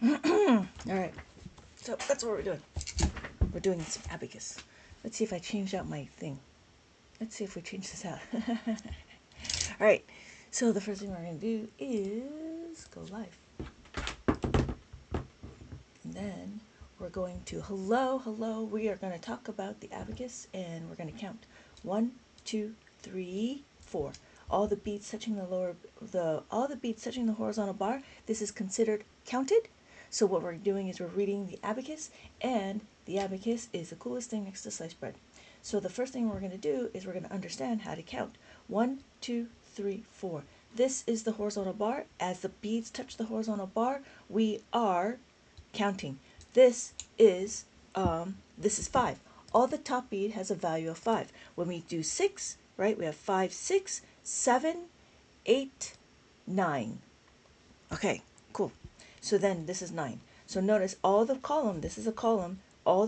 All right, so that's what we're doing. We're doing some abacus. Let's see if I changed out my thing. Let's see if we change this out. All right, so the first thing we're going to do is go live. And then we're going to hello. We are going to talk about the abacus, and we're going to count 1, 2, 3, 4. All the beads touching all the beads touching the horizontal bar. This is considered counted. So what we're doing is we're reading the abacus, and the abacus is the coolest thing next to sliced bread. So the first thing we're going to do is we're going to understand how to count. 1, 2, 3, 4. This is the horizontal bar. As the beads touch the horizontal bar, we are counting. This is 5. All the top bead has a value of 5. When we do 6, right, we have 5, 6, 7, 8, 9. Okay, cool. So then this is 9. So notice all the column, this is a column, all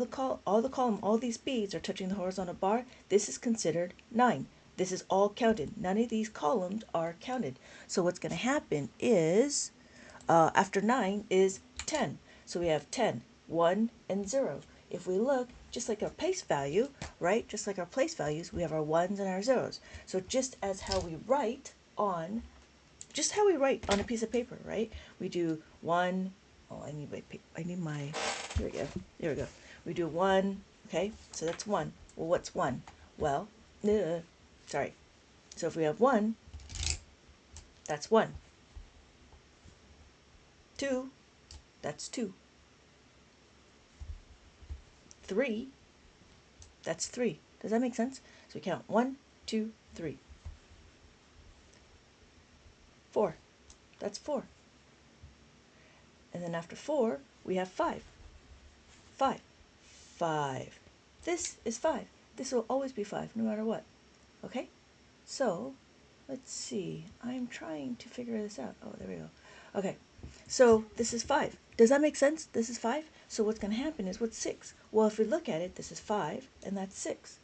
these beads are touching the horizontal bar. This is considered 9. This is all counted. None of these columns are counted. So what's going to happen is after 9 is 10. So we have 10, 1, and 0. If we look, just like our place value, right? Just like our place values, we have our 1s and our 0s. So just how we write on a piece of paper, right? We do 1, I need my, here we go. We do 1, okay? So that's 1. Well, what's 1? Well, sorry. So if we have 1, that's 1. 2, that's 2. 3, that's 3. Does that make sense? So we count 1, 2, 3. 4, that's 4. And then after 4, we have 5. 5. 5. This is 5. This will always be 5, no matter what. Okay? So, let's see. I'm trying to figure this out. Oh, there we go. Okay. So, this is 5. Does that make sense? This is 5. So what's going to happen is, what's 6? Well, if we look at it, this is 5, and that's 6.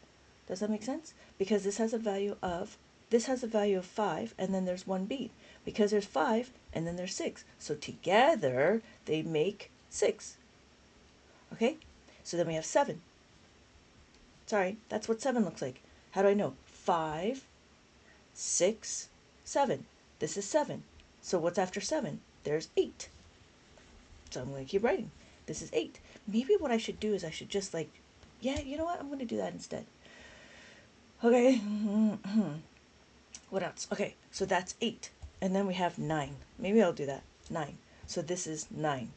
Does that make sense? Because this has a value of 5, and then there's one bead. Because there's 5, and then there's 6. So together, they make 6. Okay? So then we have 7. Sorry, that's what 7 looks like. How do I know? 5, 6, 7. This is 7. So what's after 7? There's 8. So I'm going to keep writing. This is 8. Maybe what I should do is I should just yeah, you know what? I'm going to do that instead. Okay. What else? Okay, so that's 8. And then we have 9. Maybe I'll do that. 9. So this is 9.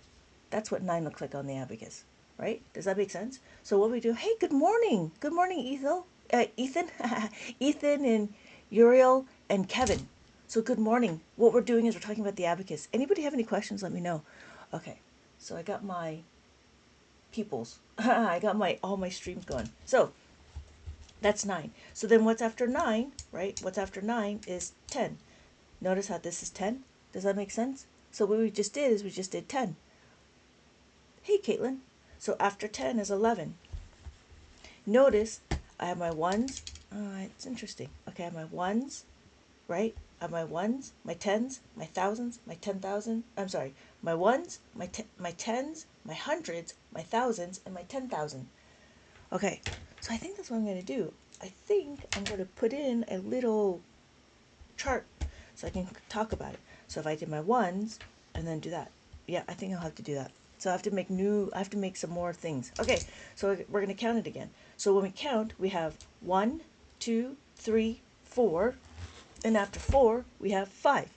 That's what 9 looks like on the abacus, right? Does that make sense? So what we do, hey, good morning. Good morning, Ethan. Ethan and Uriel and Kevin. So good morning. What we're doing is we're talking about the abacus. Anybody have any questions? Let me know. Okay, so I got my peoples. I got all my streams going. So that's 9. So then what's after 9, right? What's after 9 is 10. Notice how this is 10? Does that make sense? So what we just did is we just did 10. Hey, Caitlin. So after 10 is 11. Notice I have my 1s. It's interesting. Okay, I have my 1s, right? I have my 1s, my 10s, my 1000s, my 10,000. I'm sorry, my 1s, my 10s, my 100s, my 1000s, and my 10,000. Okay, so I think that's what I'm going to do. I think I'm going to put in a little chart so I can talk about it. So if I did my 1s and then do that. Yeah, I think I'll have to do that. So I have to make some more things. Okay, so we're going to count it again. So when we count, we have 1, 2, 3, 4. And after 4, we have 5.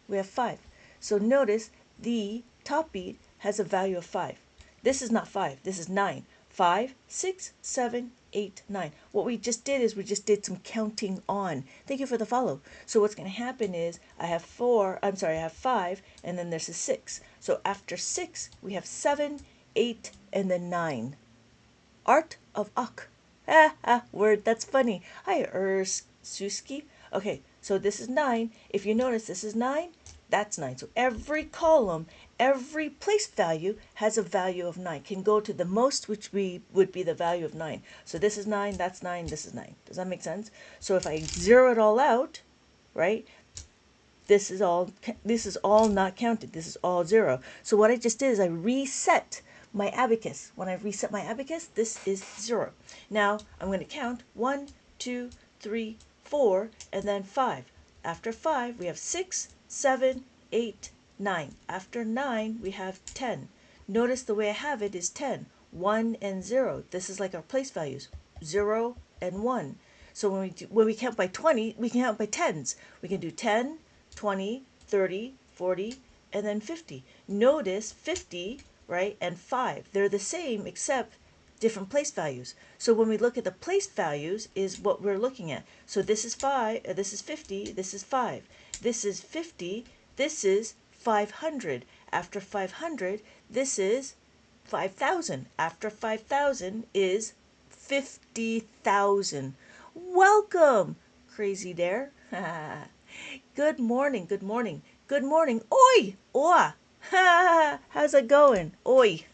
We have 5. So notice the top bead has a value of 5. This is not 5. This is 9. 5, 6, 7, 8, 9. What we just did is we just did some counting on. Thank you for the follow. So what's going to happen is I have 5, and then there's a 6. So after 6, we have 7, 8, and then 9. Art of Ak. Word, that's funny. Hi, Suski. Okay, so this is 9. If you notice, this is 9. That's 9. So every column, every place value has a value of 9. Can go to the most, which would be the value of 9. So this is 9, that's 9, this is 9. Does that make sense? So if I zero it all out, right, this is all not counted. This is all 0. So what I just did is I reset my abacus. When I reset my abacus, this is 0. Now I'm going to count 1, 2, 3, 4, and then 5. After 5, we have 6, 7, 8, 9. After 9, we have 10. Notice the way I have it is 10, 1, and 0. This is like our place values, 0 and 1. So when we count by 20, we can count by tens. We can do 10, 20, 30, 40, and then 50. Notice 50, right, and 5. They're the same except different place values. So when we look at the place values is what we're looking at. So this is 5, this is 50, this is 5. This is 50, this is 500. After 500, this is 5,000. After 5,000 is 50,000. Welcome, Crazy Dare. Good morning, good morning, good morning. Oi! Oa! How's it going? Oi!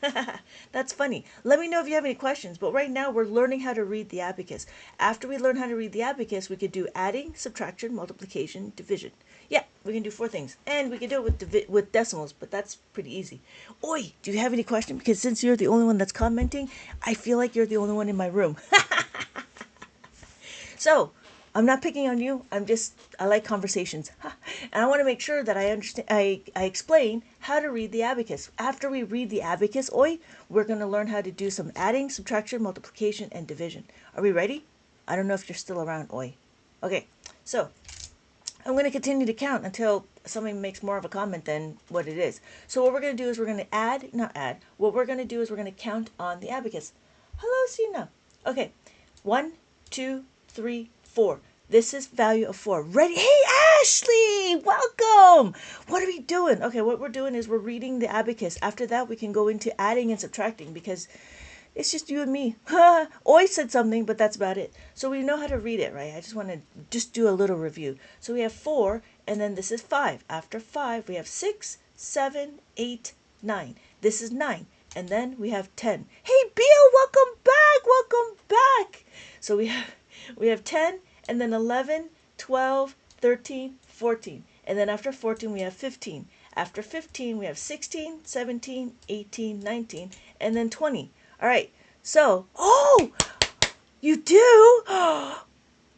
That's funny. Let me know if you have any questions, but right now we're learning how to read the abacus. After we learn how to read the abacus, we could do adding, subtraction, multiplication, division. Yeah, we can do 4 things. And we can do it with decimals, but that's pretty easy. Oi! Do you have any questions? Because since you're the only one that's commenting, I feel like you're the only one in my room. So, I'm not picking on you. I like conversations. And I want to make sure that I understand, I explain how to read the abacus. After we read the abacus, we're going to learn how to do some adding, subtraction, multiplication, and division. Are we ready? I don't know if you're still around, Okay, so I'm going to continue to count until somebody makes more of a comment than what it is. So what we're going to do is we're going to what we're going to do is we're going to count on the abacus. Hello, Sina. Okay, 1, 2, 3, 4. This is value of 4. Ready? Hey, Ashley! Welcome! What are we doing? Okay, what we're doing is we're reading the abacus. After that, we can go into adding and subtracting because it's just you and me. Oi said something, but that's about it. So we know how to read it, right? I just want to do a little review. So we have 4, and then this is 5. After 5, we have 6, 7, 8, 9. This is 9. And then we have 10. Hey, Bill, welcome back! Welcome back! So we have 10, and then 11, 12, 13, 14. And then after 14, we have 15. After 15, we have 16, 17, 18, 19, and then 20. All right, so, you do?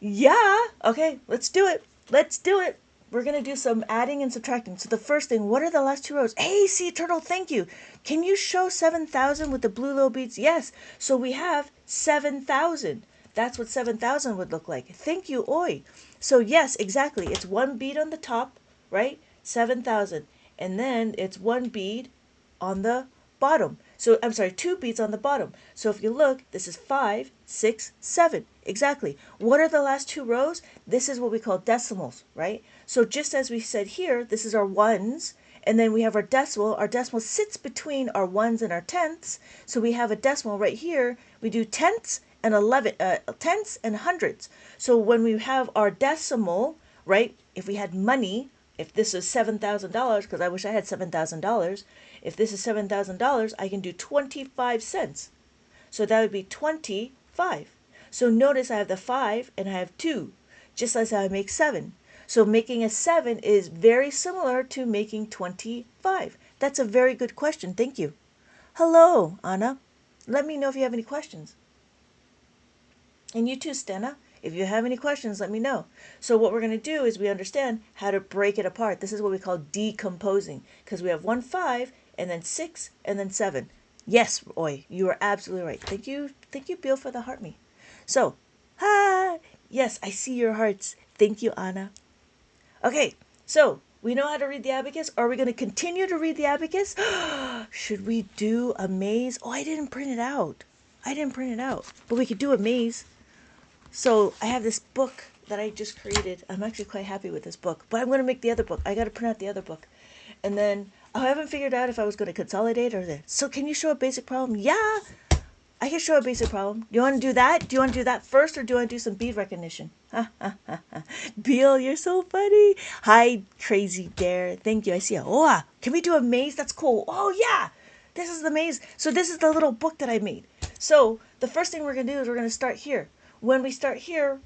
Yeah, okay, let's do it. Let's do it. We're going to do some adding and subtracting. So the first thing, what are the last 2 rows? Hey, Sea Turtle, thank you. Can you show 7,000 with the blue little beads? Yes, so we have 7,000. That's what 7,000 would look like. Thank you, Oi. So yes, exactly. It's 1 bead on the top, right? 7,000. And then it's 1 bead on the bottom. So, I'm sorry, 2 beads on the bottom. So if you look, this is 5, 6, 7. Exactly. What are the last 2 rows? This is what we call decimals, right? So just as we said here, this is our ones, and then we have our decimal. Our decimal sits between our ones and our tenths. So we have a decimal right here. We do tenths and tenths and hundreds. So when we have our decimal, right, if we had money, if this is $7,000, because I wish I had $7,000, if this is $7,000, I can do 25 cents. So that would be 25. So notice I have the 5 and I have 2, just as I make 7. So making a 7 is very similar to making 25. That's a very good question. Thank you. Hello, Anna. Let me know if you have any questions. And you too, Stena. If you have any questions, let me know. So what we're going to do is we understand how to break it apart. This is what we call decomposing, because we have 1, 5, and then 6, and then 7. Yes, Oi, you are absolutely right. Thank you, Bill, for the heart me. So, yes, I see your hearts. Thank you, Anna. Okay, so we know how to read the abacus. Are we going to continue to read the abacus? Should we do a maze? Oh, I didn't print it out. But we could do a maze. So I have this book that I just created. I'm actually quite happy with this book, but I'm going to make the other book. I got to print out the other book. And then I haven't figured out if I was going to consolidate or this. So can you show a basic problem? Yeah, I can show a basic problem. Do you want to do that? Do you want to do that first, or do you want to do some bead recognition? Beal, you're so funny. Hi, Crazy Dare. Thank you. I see a, can we do a maze? That's cool. Oh, yeah. This is the maze. So this is the little book that I made. So the first thing we're going to do is we're going to start here. When we start here,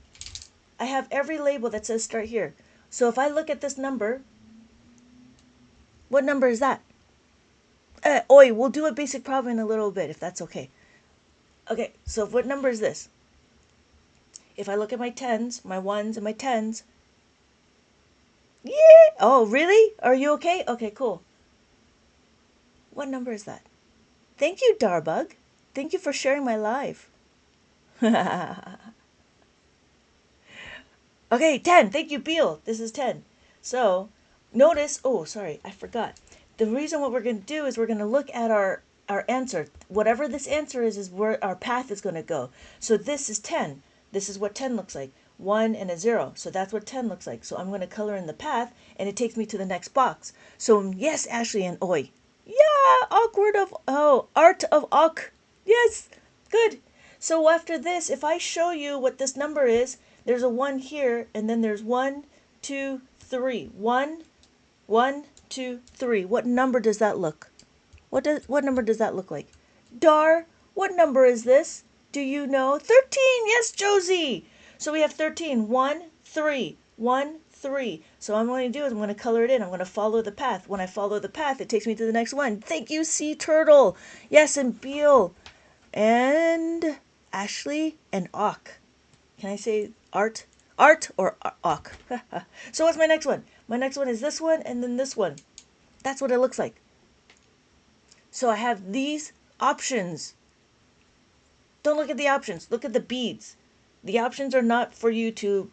I have every label that says start here. So if I look at this number, What number is that? Oi, we'll do a basic problem in a little bit if that's okay. Okay, so what number is this? If I look at my tens, my ones and my tens. Yeah. Oh, really? Are you okay? Okay, cool. What number is that? Thank you, Darbug. Thank you for sharing my live. Okay, 10. Thank you, Beal. This is 10. So, notice, oh, sorry, I forgot. The reason what we're going to do is we're going to look at our answer. Whatever this answer is where our path is going to go. So this is 10. This is what 10 looks like. 1 and a 0. So that's what 10 looks like. So I'm going to color in the path, and it takes me to the next box. So yes, Ashley and Oi. Yeah, art of awk. Yes, good. So after this, if I show you what this number is, there's a 1 here, and then there's 1, 2, 3. 1, 1, 2, 3. What number does that look? What number does that look like? Dar, what number is this? Do you know? 13. Yes, Josie. So we have 13. 1, 3. 1, 3. So what I'm going to do is I'm going to color it in. I'm going to follow the path. When I follow the path, it takes me to the next one. Thank you, Sea Turtle. Yes, and Beal. And Ashley and Auk. Can I say art? Art or Auk? So what's my next one? My next one is this one and then this one. That's what it looks like. So I have these options. Don't look at the options. Look at the beads. The options are not for you to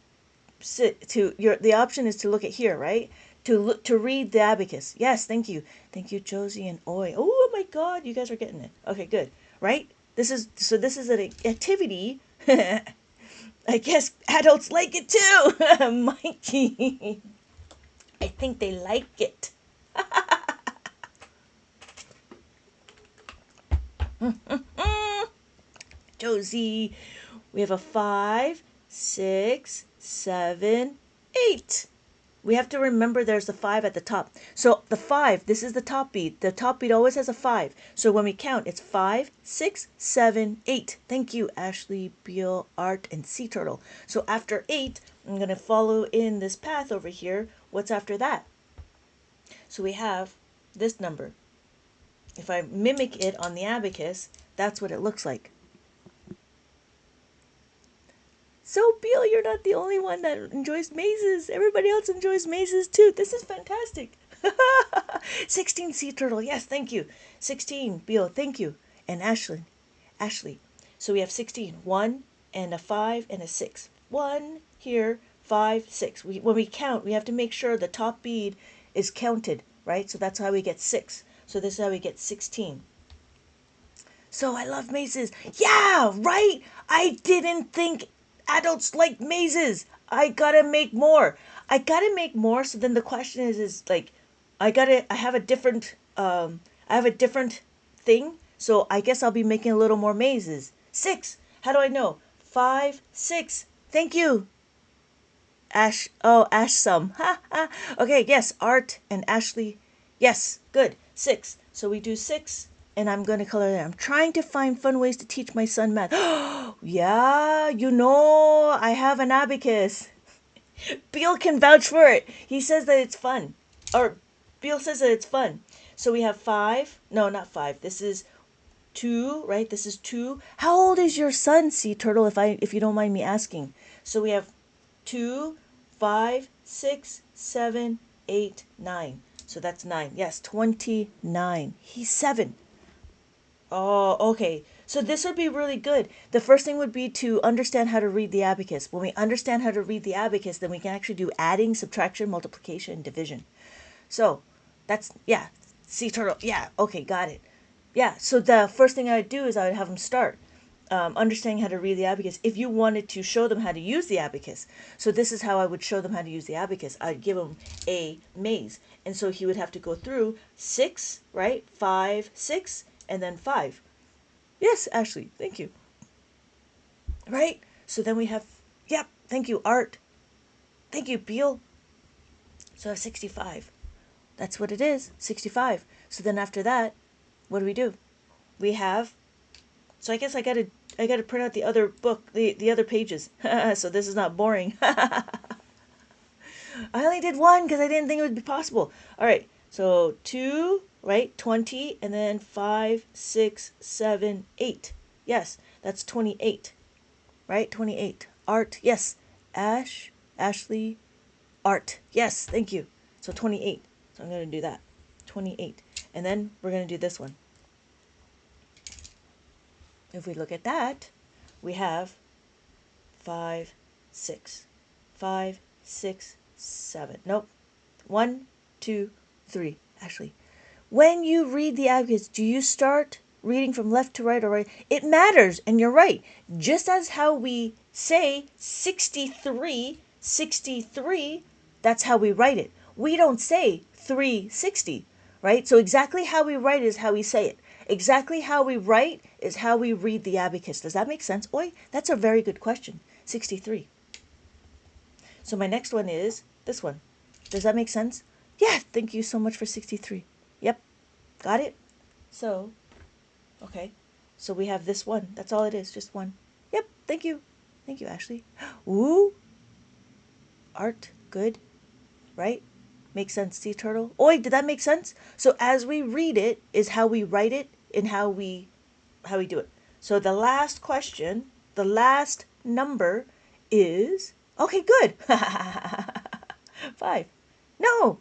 the option is to look at here, right? To read the abacus. Yes, thank you. Thank you, Josie and Oi. Oh my god, you guys are getting it. Okay, good. Right? This is an activity. I guess adults like it too. Mikey. I think they like it. Josie. We have a 5, 6, 7, 8. We have to remember there's a 5 at the top. So the 5, this is the top bead. The top bead always has a 5. So when we count, it's 5, 6, 7, 8. Thank you, Ashley, Beal, Art, and Sea Turtle. So after 8, I'm going to follow in this path over here. What's after that? So we have this number. If I mimic it on the abacus, that's what it looks like. So, Beal, you're not the only one that enjoys mazes. Everybody else enjoys mazes too. This is fantastic. 16, Sea Turtle. Yes, thank you. 16, Beal, thank you. And Ashley. So we have 16. 1 and a 5 and a 6. 1 here, 5, 6. When we count, we have to make sure the top bead is counted, right? So that's how we get 6. So this is how we get 16. So I love mazes. Yeah, right? I didn't think adults like mazes. I gotta make more. So then the question is like, I have a different thing. So I guess I'll be making a little more mazes. 6. How do I know? 5, 6. Thank you. Ash some. Okay, yes, Art and Ashley. Yes, good. 6. So we do 6. And I'm going to color that. I'm trying to find fun ways to teach my son math. Yeah, I have an abacus. Beal can vouch for it. He says that it's fun. Or Beal says that it's fun. So we have 5. No, not 5. This is 2, right? This is 2. How old is your son, Sea Turtle, if you don't mind me asking? So we have 2, 5, 6, 7, 8, 9. So that's 9. Yes, 29. He's 7. Oh, okay. So this would be really good. The first thing would be to understand how to read the abacus. When we understand how to read the abacus, then we can actually do adding, subtraction, multiplication, and division. So that's, yeah, Sea Turtle. Yeah, okay, got it. Yeah, so the first thing I would do is I would have them start understanding how to read the abacus if you wanted to show them how to use the abacus. So this is how I would show them how to use the abacus. I'd give him a maze. And so he would have to go through 6, right? 5, 6, and then 5. Yes, Ashley, thank you. Right? So then we have, yep, thank you, Art. Thank you, Beal. So I have 65. That's what it is, 65. So then after that, what do? We have, so I guess I gotta print out the other book, the other pages. So this is not boring. I only did one because I didn't think it would be possible. All right, So 2, right? 20, and then 5, 6, 7, 8. Yes, that's 28, right? 28. Art, yes. Ashley, art. Yes, thank you. So 28. So I'm going to do that. 28. And then we're going to do this one. If we look at that, we have 5, 6. 5, 6, 7. Nope. 1, 2, 3. Actually, when you read the Abacus, do you start reading from left to right or right? It matters, and you're right. Just as how we say 63, 63, that's how we write it. We don't say 360, right? So exactly how we write is how we say it. Exactly how we write is how we read the Abacus. Does that make sense? Oi, that's a very good question. 63. So my next one is this one. Does that make sense? Yeah, thank you so much for 63. Yep, got it? So, okay. So we have this one. That's all it is, just one. Yep, thank you. Thank you, Ashley. Ooh, art, good, right? Makes sense, sea turtle. Oi, did that make sense? So as we read it is how we write it and how we do it. So the last question, the last number is, okay, good. 5. No,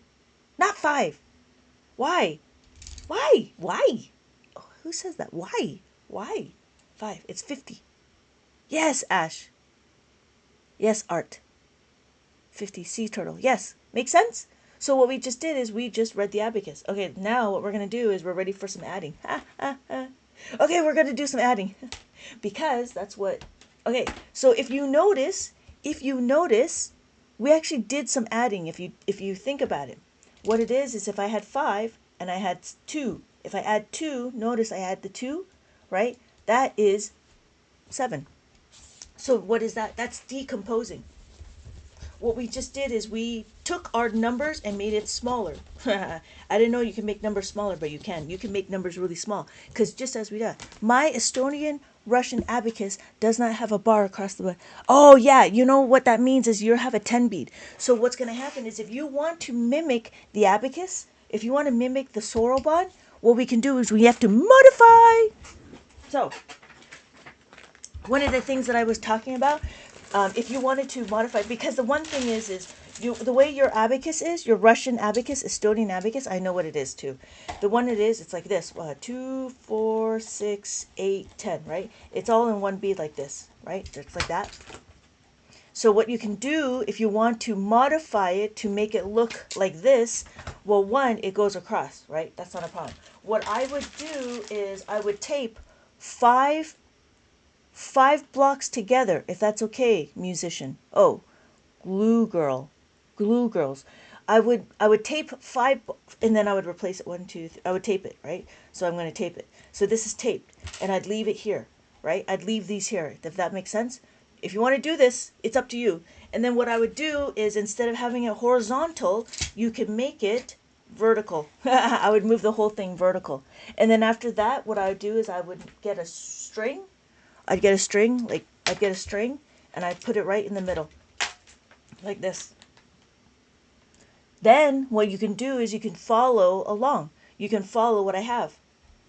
not 5. Why? Why? Why? Oh, who says that? Why? Why? 5. It's 50. Yes, Ash. Yes, Art. 50. Sea turtle. Yes. Make sense? So what we just did is we just read the Abacus. Okay, now what we're going to do is we're ready for some adding. Okay, we're going to do some adding. Because that's what... Okay, so if you notice, we actually did some adding if you think about it. What it is if I had 5 and I had 2. If I add 2, notice I add the 2, right? That is 7. So what is that? That's decomposing. What we just did is we took our numbers and made it smaller. I didn't know you can make numbers smaller, but you can. You can make numbers really small. Because just as we got, my Estonian Russian abacus does not have a bar across the... Oh, yeah, you know what that means is you have a 10 bead. So what's going to happen is if you want to mimic the abacus, if you want to mimic the soroban, what we can do is we have to modify. So one of the things that I was talking about, if you wanted to modify, because the one thing is the way your abacus is, your Russian abacus, Estonian abacus, I know what it is too. The one it is, it's like this, 2, 4, 6, 8, 10, right? It's all in one bead like this, right? It's like that. So what you can do, if you want to modify it to make it look like this, well, one, it goes across, right? That's not a problem. What I would do is I would tape 5 blocks together, if that's okay, musician. Oh, glue girls. I would tape 5, and then I would replace it. 1, 2, 3. I would tape it, right? So I'm going to tape it. So this is taped, and I'd leave it here, right? I'd leave these here, if that makes sense. If you want to do this, it's up to you. And then what I would do is instead of having it horizontal, you can make it vertical. I would move the whole thing vertical. And then after that, what I would do is I would get a string. I'd get a string, and I'd put it right in the middle, like this. Then what you can do is you can follow along. You can follow what I have.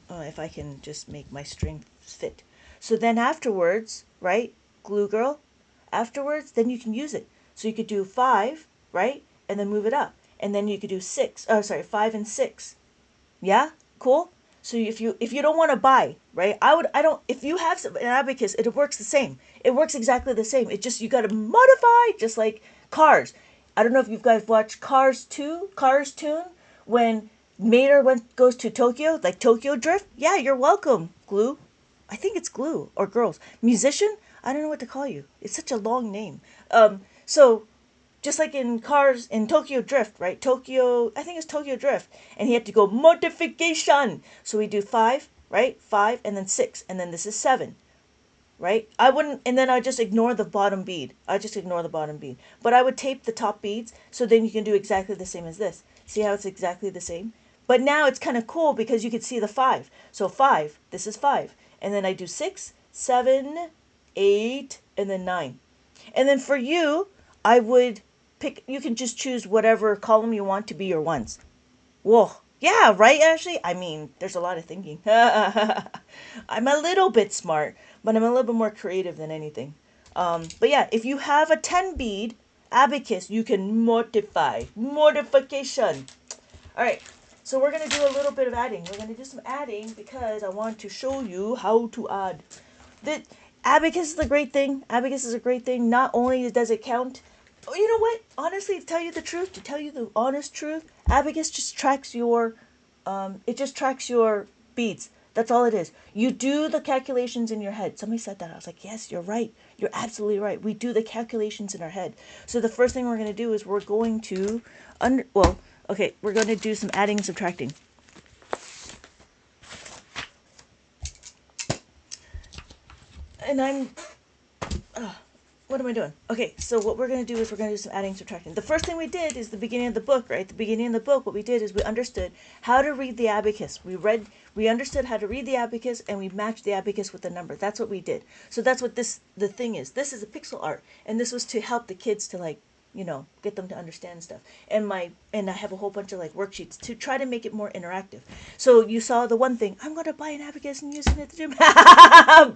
If I can just make my string fit. So then afterwards, right, glue girl, afterwards, then you can use it. So you could do 5, right, and then move it up. And then you could do 5 and 6. Yeah? Cool? So if you don't want to buy, right? If you have an abacus, it works the same. It works exactly the same. It just, you got to modify, just like Cars. I don't know if you guys watched Cars tune, when Mater goes to Tokyo, like Tokyo Drift. Yeah, you're welcome, Glue. I think it's Glue or Girls. Musician? I don't know what to call you. It's such a long name. So just like in Cars in Tokyo Drift, right? I think it's Tokyo Drift. And he had to go modification. So we do 5, right? 5 and then 6. And then this is 7, right? And then I just ignore the bottom bead. But I would tape the top beads so then you can do exactly the same as this. See how it's exactly the same? But now it's kind of cool because you can see the 5. So 5, this is 5. And then I do 6, 7, 8, and then 9. And then for you, I would you can just choose whatever column you want to be your ones. Whoa. Yeah, right, Ashley? I mean, there's a lot of thinking. I'm a little bit smart, but I'm a little bit more creative than anything. But yeah, if you have a 10 bead abacus, you can mortify. Mortification. All right. So we're going to do a little bit of adding. We're going to do some adding because I want to show you how to add. The abacus is a great thing. Abacus is a great thing. Not only does it count, oh, you know what? Honestly, to tell you the truth, to tell you the honest truth, abacus just tracks your, it just tracks your beads. That's all it is. You do the calculations in your head. Somebody said that. I was like, yes, you're right. You're absolutely right. We do the calculations in our head. So the first thing we're going to do is we're going to, okay, we're going to do some adding and subtracting. And what am I doing? Okay, so what we're going to do is we're going to do some adding and subtracting. The first thing we did is the beginning of the book, right? The beginning of the book, what we did is we understood how to read the abacus. We understood how to read the abacus and we matched the abacus with the number. That's what we did. So that's what the thing is. This is a pixel art, and this was to help the kids to like, get them to understand stuff. And I have a whole bunch of like worksheets to try to make it more interactive. So you saw the one thing, I'm gonna buy an abacus and use it at the gym.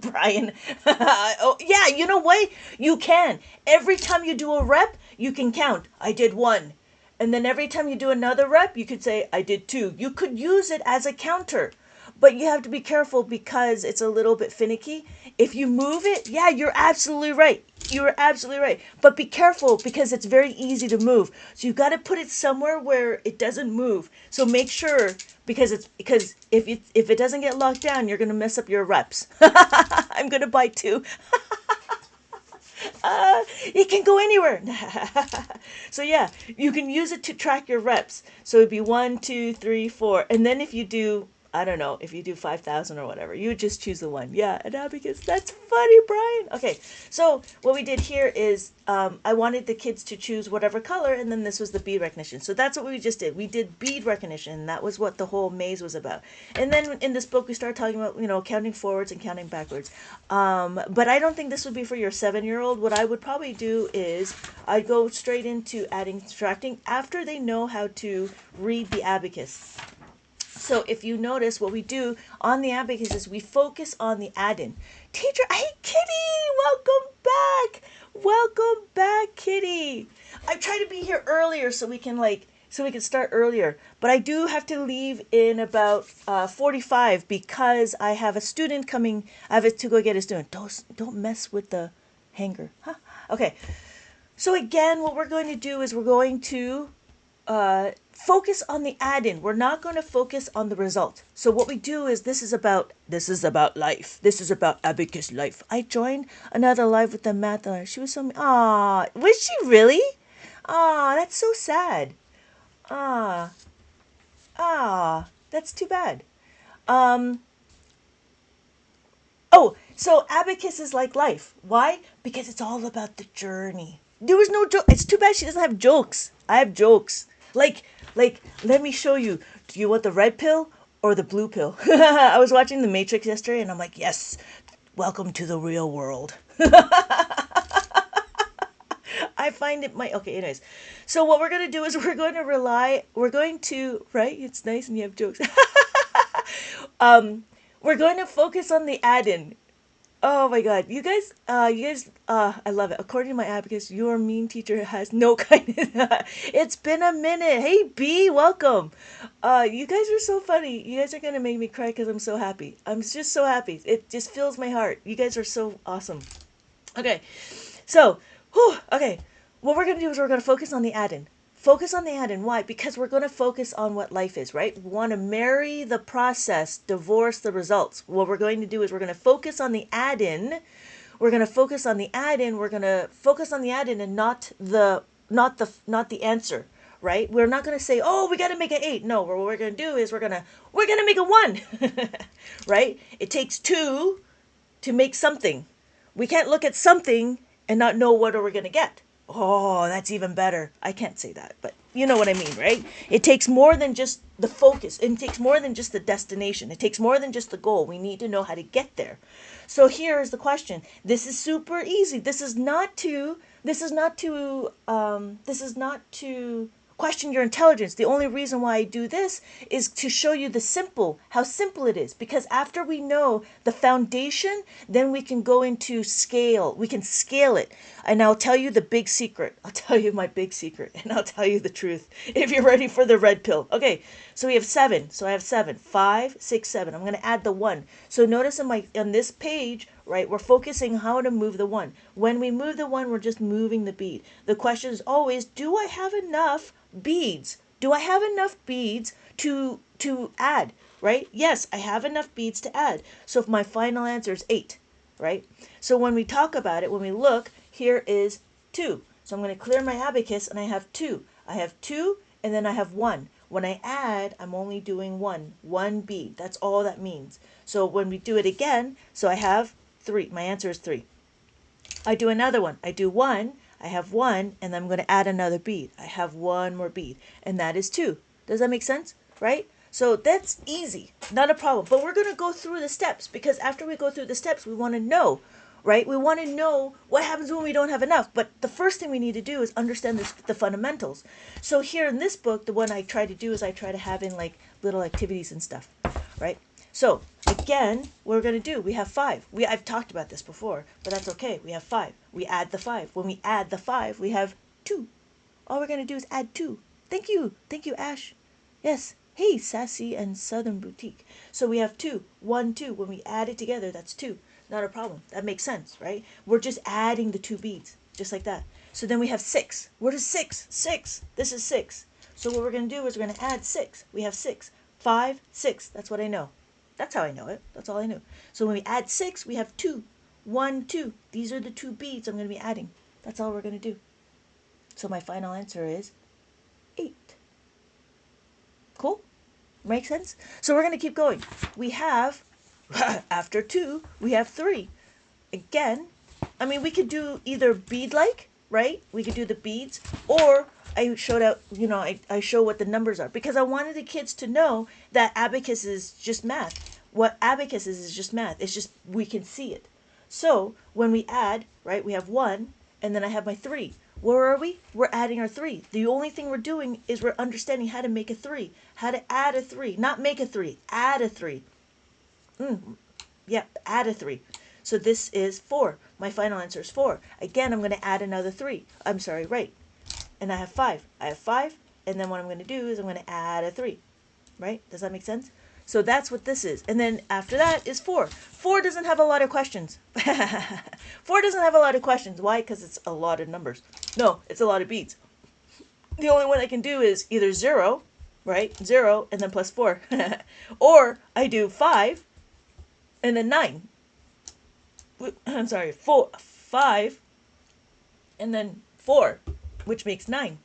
Brian. Oh yeah, you know what? You can. Every time you do a rep, you can count. I did 1. And then every time you do another rep, you could say, I did 2. You could use it as a counter. But you have to be careful because it's a little bit finicky. If you move it, yeah, you're absolutely right. You're absolutely right. But be careful because it's very easy to move. So you've got to put it somewhere where it doesn't move. So make sure because if it doesn't get locked down, you're gonna mess up your reps. I'm gonna buy 2. It can go anywhere. So yeah, you can use it to track your reps. So it'd be 1, 2, 3, 4, and then if you do, I don't know, if you do 5,000 or whatever, you would just choose the 1. Yeah, an abacus. That's funny, Brian. Okay, so what we did here is I wanted the kids to choose whatever color, and then this was the bead recognition. So that's what we just did. We did bead recognition. That was what the whole maze was about. And then in this book, we started talking about, counting forwards and counting backwards. But I don't think this would be for your 7-year-old. What I would probably do is I'd go straight into adding, subtracting after they know how to read the abacus. So if you notice, what we do on the abacus is we focus on the add-in. Teacher, hey, Kitty, welcome back. Welcome back, Kitty. I try to be here earlier so we can start earlier. But I do have to leave in about 45 because I have a student coming. I have to go get a student. Don't mess with the hanger. Huh? Okay. So again, what we're going to do is we're going to focus on the add-in. We're not going to focus on the result. So what we do is this is about life. This is about abacus life. I joined another live with the math. She was so was she really? That's so sad. Ah, that's too bad. Oh, so abacus is like life. Why? Because it's all about the journey. There was no joke. It's too bad she doesn't have jokes. I have jokes. Like, let me show you. Do you want the red pill or the blue pill? I was watching The Matrix yesterday, and I'm like, yes, welcome to the real world. I find it okay, anyways. So what we're going to do is we're going to, right? It's nice and you have jokes. We're going to focus on the add-in. Oh my God, you guys, I love it. According to my abacus, your mean teacher has no kindness. It's been a minute. Hey B, welcome. You guys are so funny. You guys are gonna make me cry because I'm so happy. I'm just so happy. It just fills my heart. You guys are so awesome. Okay, so, okay. What we're gonna do is we're gonna focus on the add-in. Focus on the add-in. Why? Because we're going to focus on what life is, right? We want to marry the process, divorce the results. What we're going to do is we're going to focus on the add-in. We're going to focus on the add-in. We're going to focus on the add-in and not the answer, right? We're not going to say, "Oh, we got to make an 8." No, what we're going to do is we're going to make a 1. Right? It takes 2 to make something. We can't look at something and not know what we're going to get. Oh, that's even better. I can't say that, but you know what I mean, right? It takes more than just the focus. It takes more than just the destination. It takes more than just the goal. We need to know how to get there. So here is the question. This is super easy. This is not to question your intelligence. The only reason why I do this is to show you how simple it is. Because after we know the foundation, then we can go into scale. We can scale it. And I'll tell you the big secret. I'll tell you my big secret. And I'll tell you the truth if you're ready for the red pill. Okay, so we have 7. So I have 7. 5, 6, 7. I'm going to add the 1. So notice on this page, right, we're focusing how to move the 1. When we move the 1, we're just moving the bead. The question is always, do I have enough beads? Do I have enough beads to add, right? Yes, I have enough beads to add. So if my final answer is 8, right? So when we talk about it, when we look, here is 2. So I'm going to clear my abacus and I have 2. I have 2 and then I have 1. When I add, I'm only doing 1 bead. That's all that means. So when we do it again, so I have 3. My answer is 3. I do another one. I do 1. I have 1, and I'm going to add another bead. I have 1 more bead, and that is 2. Does that make sense? Right? So that's easy. Not a problem. But we're going to go through the steps, because after we go through the steps, we want to know, right? We want to know what happens when we don't have enough. But the first thing we need to do is understand the fundamentals. So here in this book, the one I try to do is I try to have in like little activities and stuff, right? So again, what we're going to do, we have 5. I've talked about this before, but that's okay. We have 5. We add the 5. When we add the 5, we have 2. All we're going to do is add 2. Thank you. Thank you, Ash. Yes. Hey, Sassy and Southern Boutique. So we have 2. 1, 2. When we add it together, that's 2. Not a problem. That makes sense, right? We're just adding the 2 beads, just like that. So then we have 6. What is 6? 6. This is 6. So what we're going to do is we're going to add 6. We have 6. 5, 6. That's what I know. That's how I know it. That's all I knew. So when we add 6, we have 2. 1, 2. These are the 2 beads I'm going to be adding. That's all we're going to do. So my final answer is 8. Cool? Make sense? So we're going to keep going. We have, after 2, we have 3. Again, I mean, we could do either bead-like, right? We could do the beads, or I showed out, I show what the numbers are, because I wanted the kids to know that abacus is just math. What abacus is just math. It's just, we can see it. So when we add, right, we have 1, and then I have my 3. Where are we? We're adding our 3. The only thing we're doing is we're understanding how to make a 3, how to add a 3, not make a 3, add a 3. Yep, add a 3. So this is 4. My final answer is 4. Again, I'm going to add another 3. I'm sorry, right. And I have 5. I have 5, and then what I'm going to do is I'm going to add a 3. Right? Does that make sense? So that's what this is. And then after that is 4. 4 doesn't have a lot of questions. 4 doesn't have a lot of questions. Why? Because it's a lot of numbers. No, it's a lot of beads. The only one I can do is either 0, right? 0 and then plus 4. Or I do 5 and then 9. I'm sorry, 5 and then 4, which makes 9.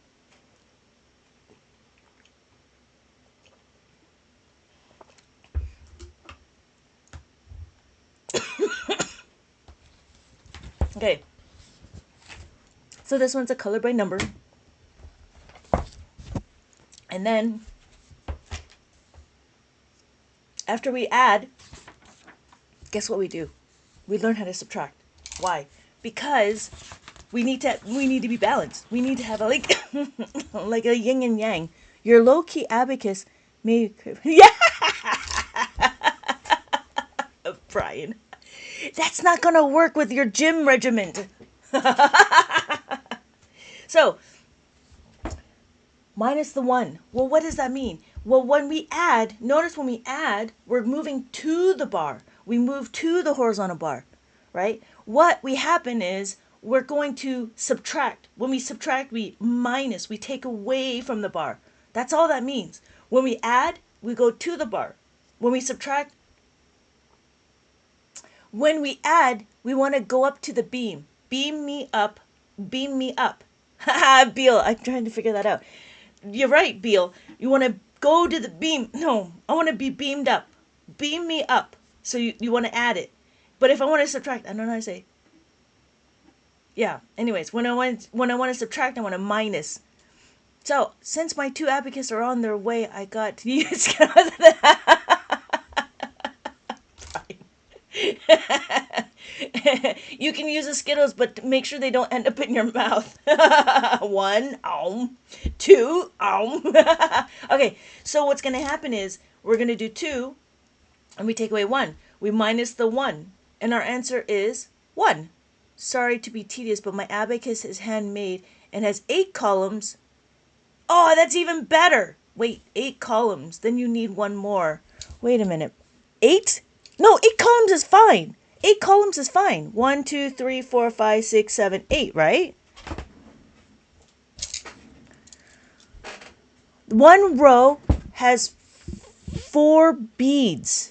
Okay, so this one's a color by number. And then after we add, guess what we do? We learn how to subtract. Why? Because we need to be balanced. We need to have a like a yin and yang. Your low key abacus may yeah. Brian, that's not gonna work with your gym regiment. So minus the 1. Well, what does that mean? Well, when we add, notice when we add, we're moving to the bar. We move to the horizontal bar, right? What we happen is we're going to subtract. When we subtract, we minus, we take away from the bar. That's all that means. When we add, we go to the bar. When we subtract, when we add, we want to go up to the beam. Beam me up, beam me up. Haha, Beal, I'm trying to figure that out. You're right, Beal. You want to go to the beam. No, I want to be beamed up. Beam me up. So you want to add it. But if I want to subtract, I don't know how to say. Yeah, anyways, when I want to subtract, I want to minus. So, since my 2 abacus are on their way, I got to use You can use the Skittles, but make sure they don't end up in your mouth. 1, 2, 2. Okay, so what's going to happen is we're going to do 2, and we take away 1. We minus the 1, and our answer is 1. Sorry to be tedious, but my abacus is handmade and has 8 columns. Oh, that's even better. Wait, 8 columns. Then you need one more. Wait a minute. 8? No, 8 columns is fine. 8 columns is fine. 1, 2, 3, 4, 5, 6, 7, 8, right? One row has 4 beads.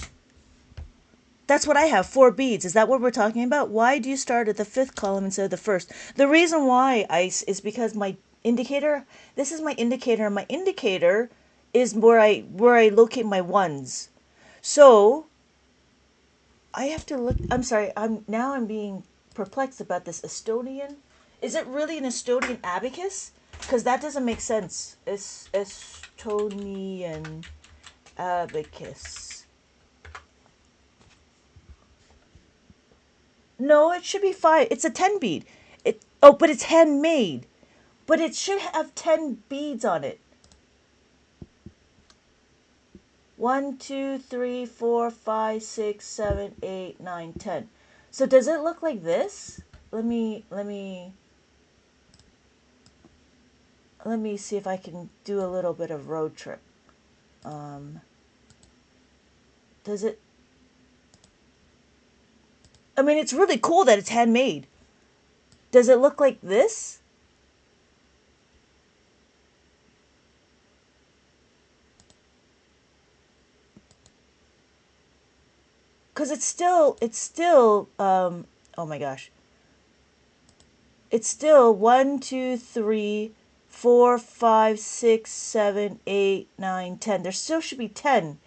That's what I have, 4 beads. Is that what we're talking about? Why do you start at the 5th column instead of the 1st? The reason why, Ice, is because my indicator, this is my indicator, and my indicator is where I locate my ones. So I have to look. I'm sorry. I'm being perplexed about this Estonian. Is it really an Estonian abacus? Because that doesn't make sense. It's Estonian abacus. No, it should be 5. It's a 10 bead. But it's handmade. But it should have 10 beads on it. 1, 2, 3, 4, 5, 6, 7, 8, 9, 10. So does it look like this? Let me see if I can do a little bit of road trip. Does it? I mean, it's really cool that it's handmade. Does it look like this? Because it's still, oh my gosh. It's still 1, 2, 3, 4, 5, 6, 7, 8, 9, 10. There still should be 10.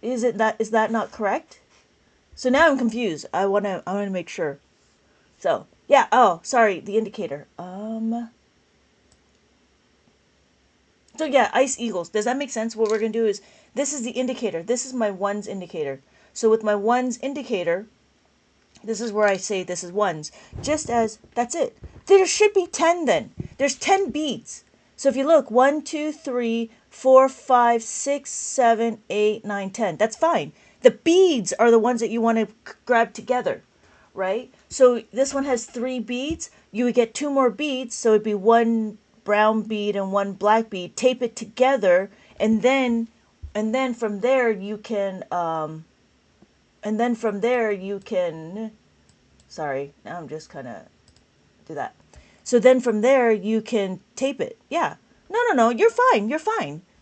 Is that not correct? So now I'm confused. I wanna make sure. So yeah, oh sorry, the indicator. So yeah, ice eagles. Does that make sense? What we're gonna do is, this is the indicator. This is my ones indicator. So with my ones indicator, this is where I say this is ones. Just as, that's it. There should be 10 then. There's 10 beads. So if you look, 1, 2, 3, 4, 5, 6, 7, 8, 9, 10. That's fine. The beads are the ones that you want to grab together, right? So this one has 3 beads. You would get 2 more beads. So it'd be 1 brown bead and 1 black bead. Tape it together, and then from there you can sorry, now I'm just kind of do that. So then from there you can tape it. Yeah. No, you're fine.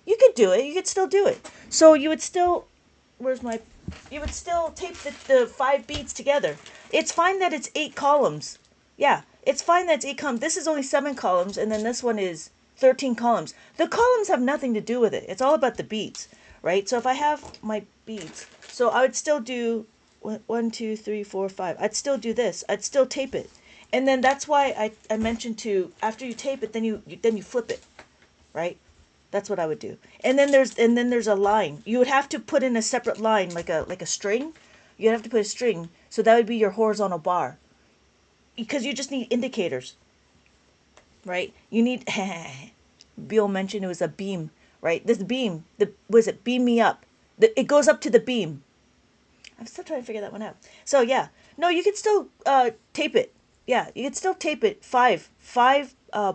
You could do it. You could still do it. So you would still, you would still tape the 5 beads together. It's fine that it's 8 columns. Yeah, it's fine that it's 8 columns. This is only 7 columns, and then this one is 13 columns. The columns have nothing to do with it. It's all about the beads, right? So if I have my beads, so I would still do 1, 2, 3, 4, 5. I'd still do this. I'd still tape it. And then that's why I mentioned to, after you tape it, then you flip it, right? That's what I would do. And then there's a line. You would have to put in a separate line, like a string. You'd have to put a string. So that would be your horizontal bar. Because you just need indicators, right? You need, Bill mentioned it was a beam, right? This beam, beam me up. It goes up to the beam. I'm still trying to figure that one out. So yeah, no, you could still tape it. Yeah, you could still tape it 5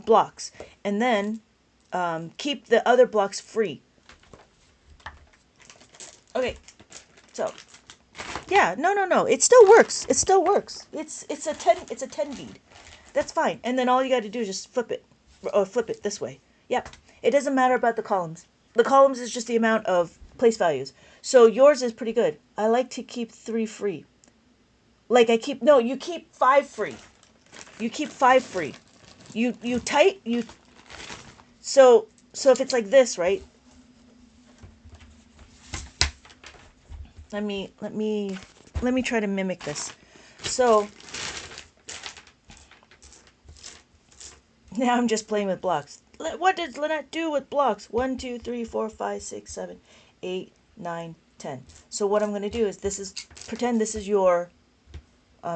blocks, and then keep the other blocks free. Okay, so yeah, no, it still works. It still works. It's a 10 bead. That's fine. And then all you got to do is just flip it, or flip it this way. Yep. It doesn't matter about the columns. The columns is just the amount of place values. So yours is pretty good. I like to keep 3 free. Like you keep 5 free. You keep 5 free. So if it's like this, right? Let me try to mimic this. So now I'm just playing with blocks. What does Lynette do with blocks? 1, 2, 3, 4, 5, 6, 7, 8, 9, 10. So what I'm going to do is pretend this is your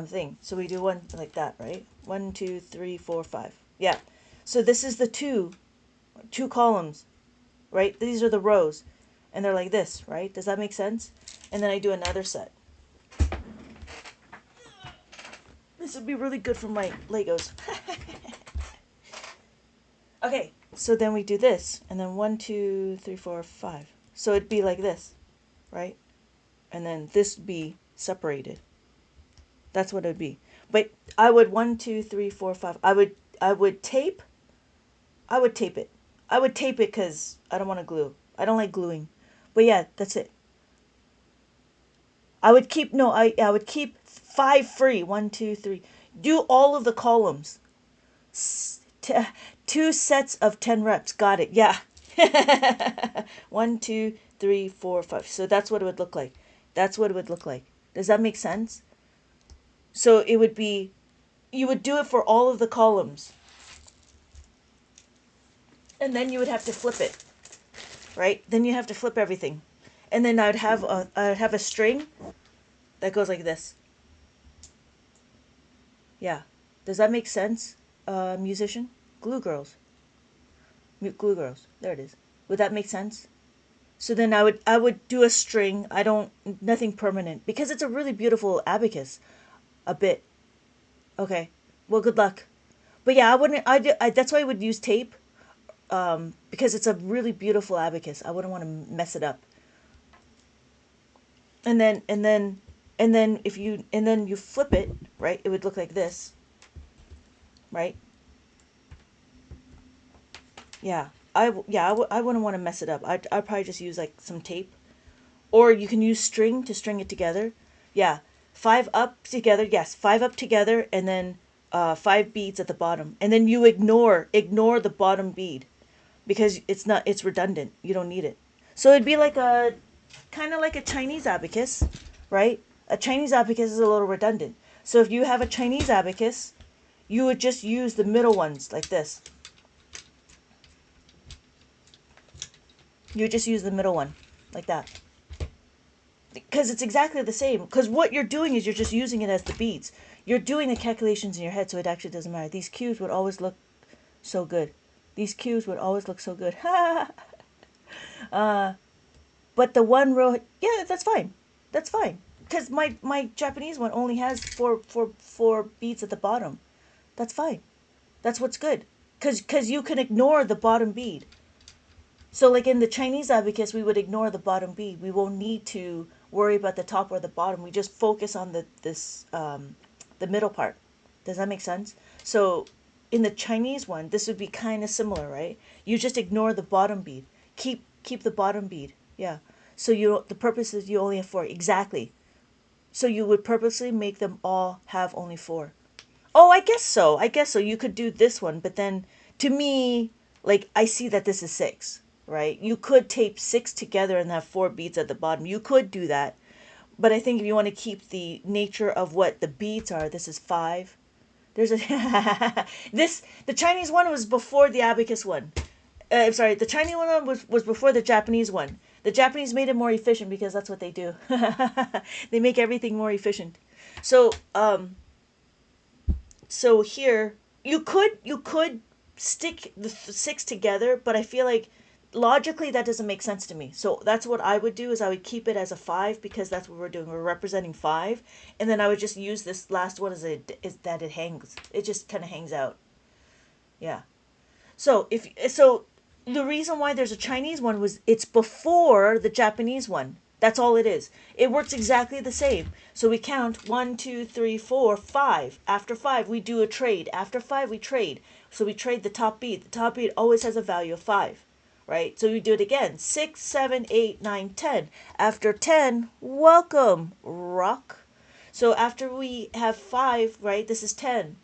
thing. So we do one like that, right? 1, 2, 3, 4, 5. Yeah. So this is the two columns, right? These are the rows, and they're like this, right? Does that make sense? And then I do another set. This would be really good for my Legos. Okay, so then we do this, and then 1, 2, 3, 4, 5. So it'd be like this, right? And then this would be separated. That's what it would be. But I would 1, 2, 3, 4, 5. I would tape. I would tape it. I would tape it because I don't want to glue. I don't like gluing. But yeah, that's it. I would keep I would keep 5 free. 1, 2, 3. Do all of the columns. Two sets of 10 reps. Got it. Yeah. 1, 2, 3, 4, 5. So that's what it would look like. That's what it would look like. Does that make sense? So it would be, you would do it for all of the columns. And then you would have to flip it, right? Then you have to flip everything. And then I'd have a string that goes like this. Yeah. Does that make sense, musician? Glue girls. Glue girls. There it is. Would that make sense? So then I would do a string. Nothing permanent because it's a really beautiful abacus. A bit. Okay. Well, good luck. But yeah, that's why I would use tape. Because it's a really beautiful abacus. I wouldn't want to mess it up. And then if you flip it, right? It would look like this. Right? Yeah. I wouldn't want to mess it up. I'd probably just use like some tape, or you can use string to string it together. Yeah, 5 up together. Yes, 5 up together, and then 5 beads at the bottom, and then you ignore the bottom bead because it's redundant. You don't need it. So it'd be like a kind of like a Chinese abacus, right? A Chinese abacus is a little redundant. So if you have a Chinese abacus, you would just use the middle ones like this. You would just use the middle one like that. Because it's exactly the same. Because what you're doing is you're just using it as the beads. You're doing the calculations in your head, so it actually doesn't matter. These cubes would always look so good. These cubes would always look so good. But the one row, yeah, that's fine. That's fine. Because my Japanese one only has four beads at the bottom. That's fine. That's what's good. Because you can ignore the bottom bead. So like in the Chinese abacus, we would ignore the bottom bead. We won't need to worry about the top or the bottom. We just focus on the middle part. Does that make sense? So in the Chinese one, this would be kind of similar, right? You just ignore the bottom bead. Keep the bottom bead. Yeah. So the purpose is you only have 4. Exactly. So you would purposely make them all have only 4. Oh, I guess so. I guess so. You could do this one, but then to me, like I see that this is 6, right? You could tape 6 together and have 4 beads at the bottom. You could do that. But I think if you want to keep the nature of what the beads are, this is 5. There's a the Chinese one was before the abacus one. I'm sorry, the Chinese one was before the Japanese one. The Japanese made it more efficient because that's what they do. They make everything more efficient. So so here you could stick the 6 together, but I feel like logically that doesn't make sense to me. So that's what I would do is I would keep it as a 5 because that's what we're doing. We're representing 5, and then I would just use this last one is that it hangs. It just kind of hangs out. Yeah. So the reason why there's a Chinese one was it's before the Japanese one. That's all it is. It works exactly the same. So we count 1, 2, 3, 4, 5. After 5, we do a trade. After 5, we trade. So we trade the top bead. The top bead always has a value of 5, right? So we do it again. 6, 7, 8, 9, 10. After 10, welcome, rock. So after we have 5, right, this is 10.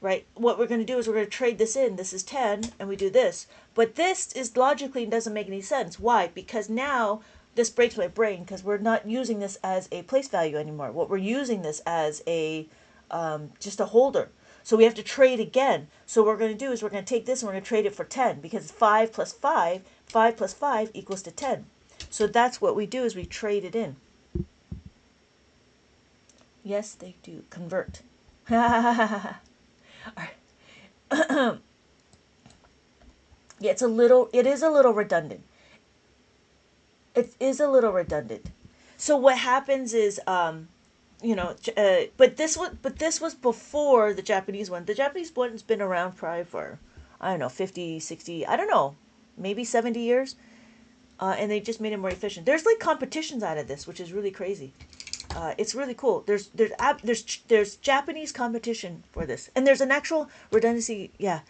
Right? What we're going to do is we're going to trade this in. This is 10, and we do this. But this is logically doesn't make any sense. Why? Because now this breaks my brain because we're not using this as a place value anymore. What we're using this as a just a holder. So we have to trade again. So what we're going to do is we're going to take this and we're going to trade it for 10 because 5 plus 5, 5 plus 5 equals to 10. So that's what we do is we trade it in. Yes, they do. Convert. Yeah, it is a little redundant. It is a little redundant. So what happens is, but this was before the Japanese one. The Japanese one's been around probably for, I don't know, 50, 60, I don't know, maybe 70 years. And they just made it more efficient. There's like competitions out of this, which is really crazy. It's really cool. There's Japanese competition for this, and there's an actual redundancy. Yeah,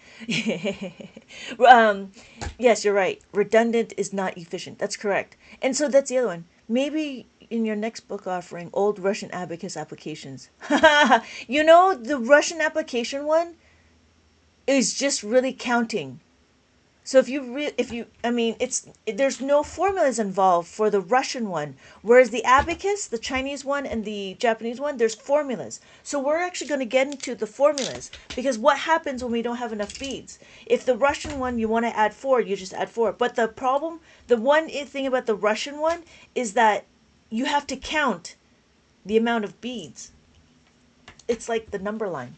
yes, you're right. Redundant is not efficient. That's correct. And so that's the other one. Maybe in your next book offering, old Russian abacus applications. The Russian application one is just really counting. So there's no formulas involved for the Russian one, whereas the abacus, the Chinese one and the Japanese one, there's formulas. So we're actually going to get into the formulas, because what happens when we don't have enough beads? If the Russian one you want to add 4, you just add 4. But the one thing about the Russian one is that you have to count the amount of beads. It's like the number line.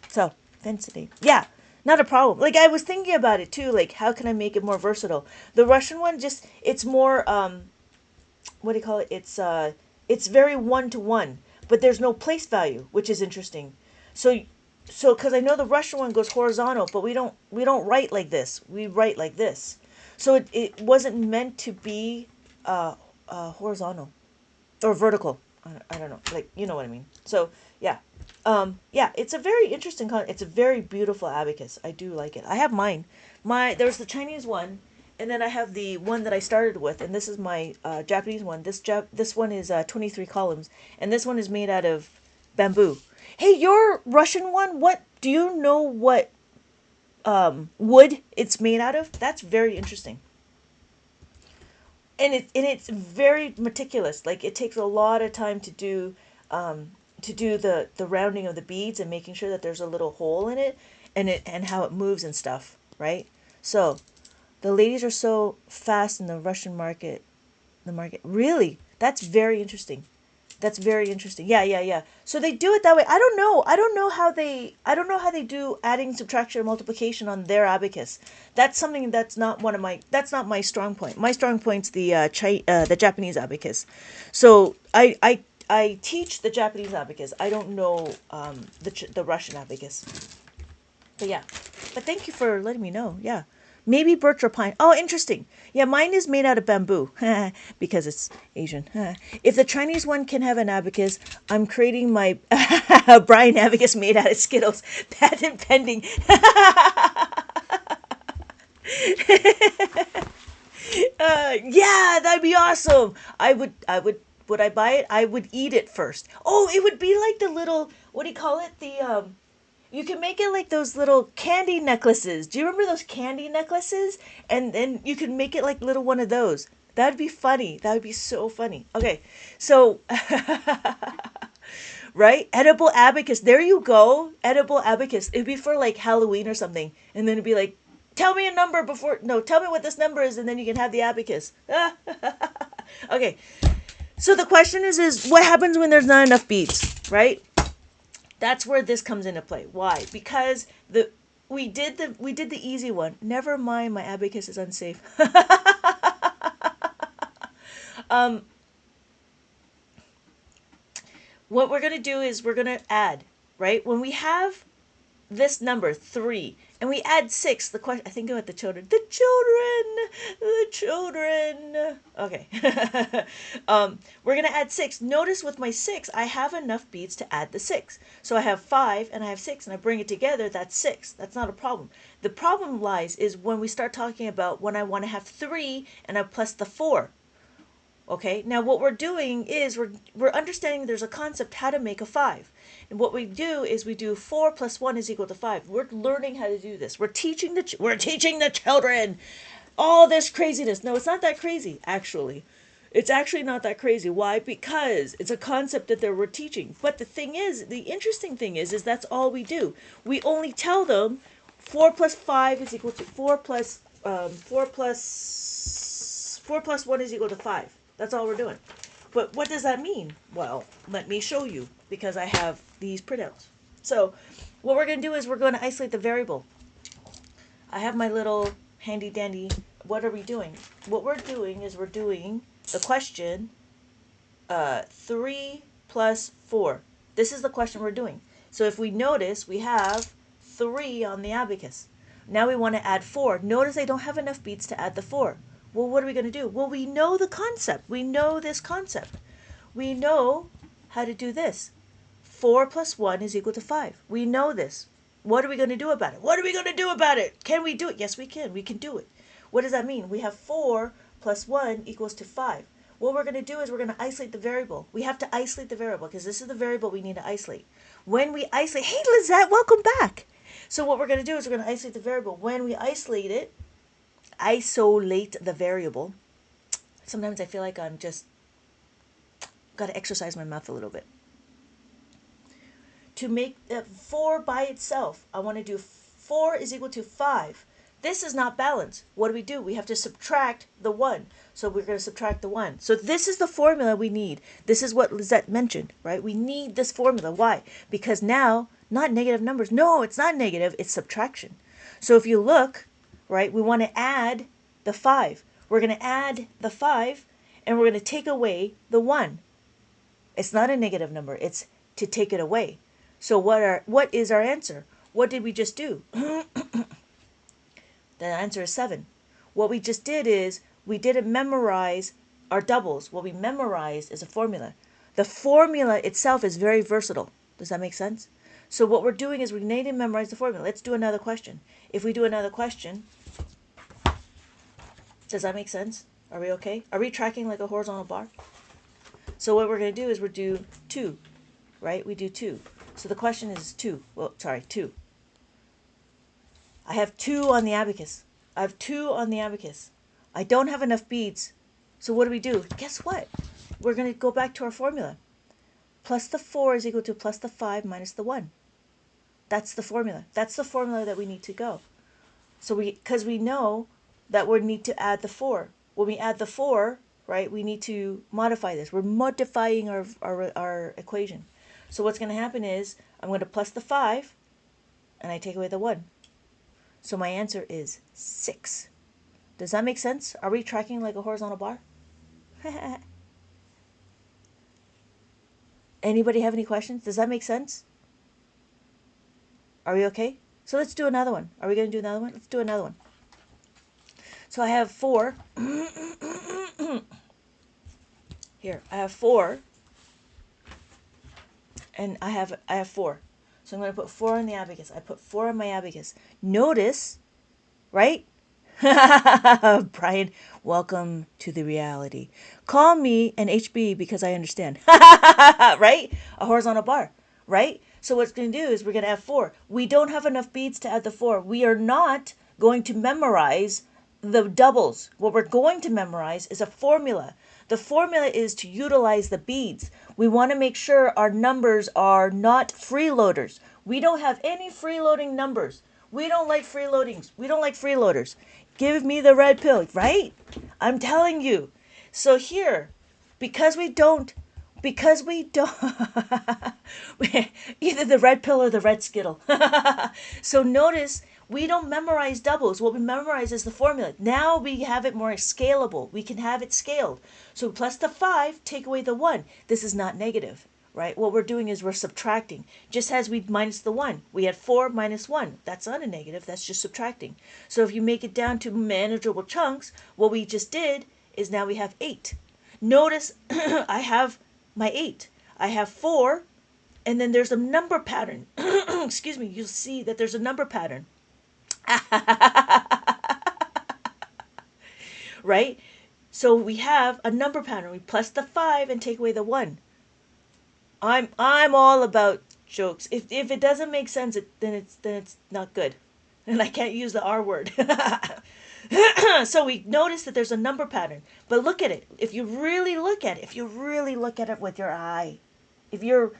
So, density. Yeah, not a problem. Like, I was thinking about it too, like, how can I make it more versatile? The Russian one, it's more, what do you call it? It's very one-to-one, but there's no place value, which is interesting. Because I know the Russian one goes horizontal, but we don't write like this. We write like this. So it wasn't meant to be horizontal or vertical. I don't know, like, you know what I mean. So yeah, yeah, it's a very interesting it's a very beautiful abacus. I do like it. I have mine. There's the Chinese one, and then I have the one that I started with, and this is my Japanese one. This one is 23 columns, and this one is made out of bamboo. Hey, your Russian one, what do you know what wood it's made out of? That's very interesting. And it's very meticulous. Like, it takes a lot of time to do the rounding of the beads and making sure that there's a little hole in it, and how it moves and stuff, right? So the ladies are so fast in the Russian market. The market, really, that's very interesting. That's very interesting. Yeah, yeah, yeah. So they do it that way. I don't know. I don't know how they do adding, subtraction, or multiplication on their abacus. That's something that's not my strong point. My strong point's the Japanese abacus. So I teach the Japanese abacus. I don't know the Russian abacus. But yeah. But thank you for letting me know. Yeah. Maybe birch or pine. Oh, interesting. Yeah, mine is made out of bamboo because it's Asian. If the Chinese one can have an abacus, I'm creating my Brian abacus made out of Skittles. Patent pending. Yeah, that'd be awesome. Would I buy it? I would eat it first. Oh, it would be like the little, what do you call it? You can make it like those little candy necklaces. Do you remember those candy necklaces? And then you can make it like little one of those. That'd be funny. That would be so funny. Okay, so, right? Edible abacus. There you go. Edible abacus. It'd be for like Halloween or something. And then it'd be like, tell me a number before, no, tell me what this number is, and then you can have the abacus. Okay, so the question is what happens when there's not enough beads, right? That's where this comes into play. Why? Because we did the easy one. Never mind, my abacus is unsafe. um, what we're gonna do is we're gonna add, right? When we have this number 3 and we add 6, the question, I think about the children. Okay. We're gonna add 6. Notice with my 6 I have enough beads to add the 6, so I have 5 and I have 6 and I bring it together. That's 6. That's not a problem. The problem lies is when we start talking about when I want to have 3 and I plus the 4. Okay, now what we're doing is we're understanding there's a concept how to make a 5. And what we do is we do 4 plus 1 is equal to 5. We're learning how to do this. We're teaching the children all this craziness. No, it's not that crazy, actually. It's actually not that crazy. Why? Because it's a concept that we're teaching. But the interesting thing is that's all we do. We only tell them 4 plus 5 is equal to 4 plus 1 is equal to 5. That's all we're doing. But what does that mean? Well, let me show you, because I have these printouts. So what we're going to do is we're going to isolate the variable. I have my little handy dandy, what are we doing? What we're doing is we're doing the question 3 plus 4. This is the question we're doing. So if we notice, we have 3 on the abacus. Now we want to add 4. Notice I don't have enough beads to add the 4. Well, what are we going to do? Well, we know the concept. We know this concept. We know how to do this. 4 plus 1 is equal to 5. We know this. What are we going to do about it? What are we going to do about it? Can we do it? Yes, we can. We can do it. What does that mean? We have 4 plus 1 equals to 5. What we're going to do is we're going to isolate the variable. We have to isolate the variable because this is the variable we need to isolate. When we isolate, hey Lizette, welcome back. So what we're going to do is we're going to isolate the variable. When we isolate it, isolate the variable. Sometimes I feel like I'm just got to exercise my mouth a little bit. To make 4 by itself, I want to do 4 is equal to 5. This is not balanced. What do? We have to subtract the 1. So we're going to subtract the 1. So this is the formula we need. This is what Lizette mentioned, right? We need this formula. Why? Because now, not negative numbers. No, it's not negative. It's subtraction. So if you look, right, we want to add the 5. We're going to add the 5, and we're going to take away the 1. It's not a negative number. It's to take it away. So what is our answer? What did we just do? The answer is 7. What we just did is we didn't memorize our doubles. What we memorized is a formula. The formula itself is very versatile. Does that make sense? So what we're doing is we need to memorize the formula. Let's do another question. If we do another question, does that make sense? Are we okay? Are we tracking like a horizontal bar? So what we're going to do is we'll do 2, right? We do 2. So the question is 2. Well, sorry, 2. I have 2 on the abacus. I have 2 on the abacus. I don't have enough beads. So what do? Guess what? We're going to go back to our formula. Plus the 4 is equal to plus the 5 minus the 1. That's the formula. That's the formula that we need to go. So because we know that we need to add the 4. When we add the 4, right, we need to modify this. We're modifying our equation. So what's going to happen is I'm going to plus the 5 and I take away the 1. So my answer is 6. Does that make sense? Are we tracking like a horizontal bar? Anybody have any questions? Does that make sense? Are we okay? So let's do another one. Are we going to do another one? Let's do another one. So I have 4. Here, I have 4. And I have 4. So I'm going to put 4 on the abacus. I put 4 on my abacus. Notice, right? Brian, welcome to the reality. Call me an HB because I understand. Right? A horizontal bar, right? So what's going to do is we're going to have 4. We don't have enough beads to add the 4. We are not going to memorize the doubles. What we're going to memorize is a formula. The formula is to utilize the beads. We want to make sure our numbers are not freeloaders. We don't have any freeloading numbers. We don't like freeloadings. We don't like freeloaders. Give me the red pill, right? I'm telling you. So here, because we don't, either the red pill or the red skittle. So notice, we don't memorize doubles. What we memorize is the formula. Now we have it more scalable. We can have it scaled. So plus the 5, take away the 1. This is not negative, right? What we're doing is we're subtracting. Just as we minus the 1. We had 4 minus 1. That's not a negative. That's just subtracting. So if you make it down to manageable chunks, what we just did is now we have 8. Notice I have my 8. I have 4, and then there's a number pattern. Excuse me. You'll see that there's a number pattern. Right? So we have a number pattern. We plus the 5 and take away the 1. I'm all about jokes. If it doesn't make sense, then it's not good. And I can't use the R word. So we notice that there's a number pattern. But look at it. If you really look at it with your eye. If you're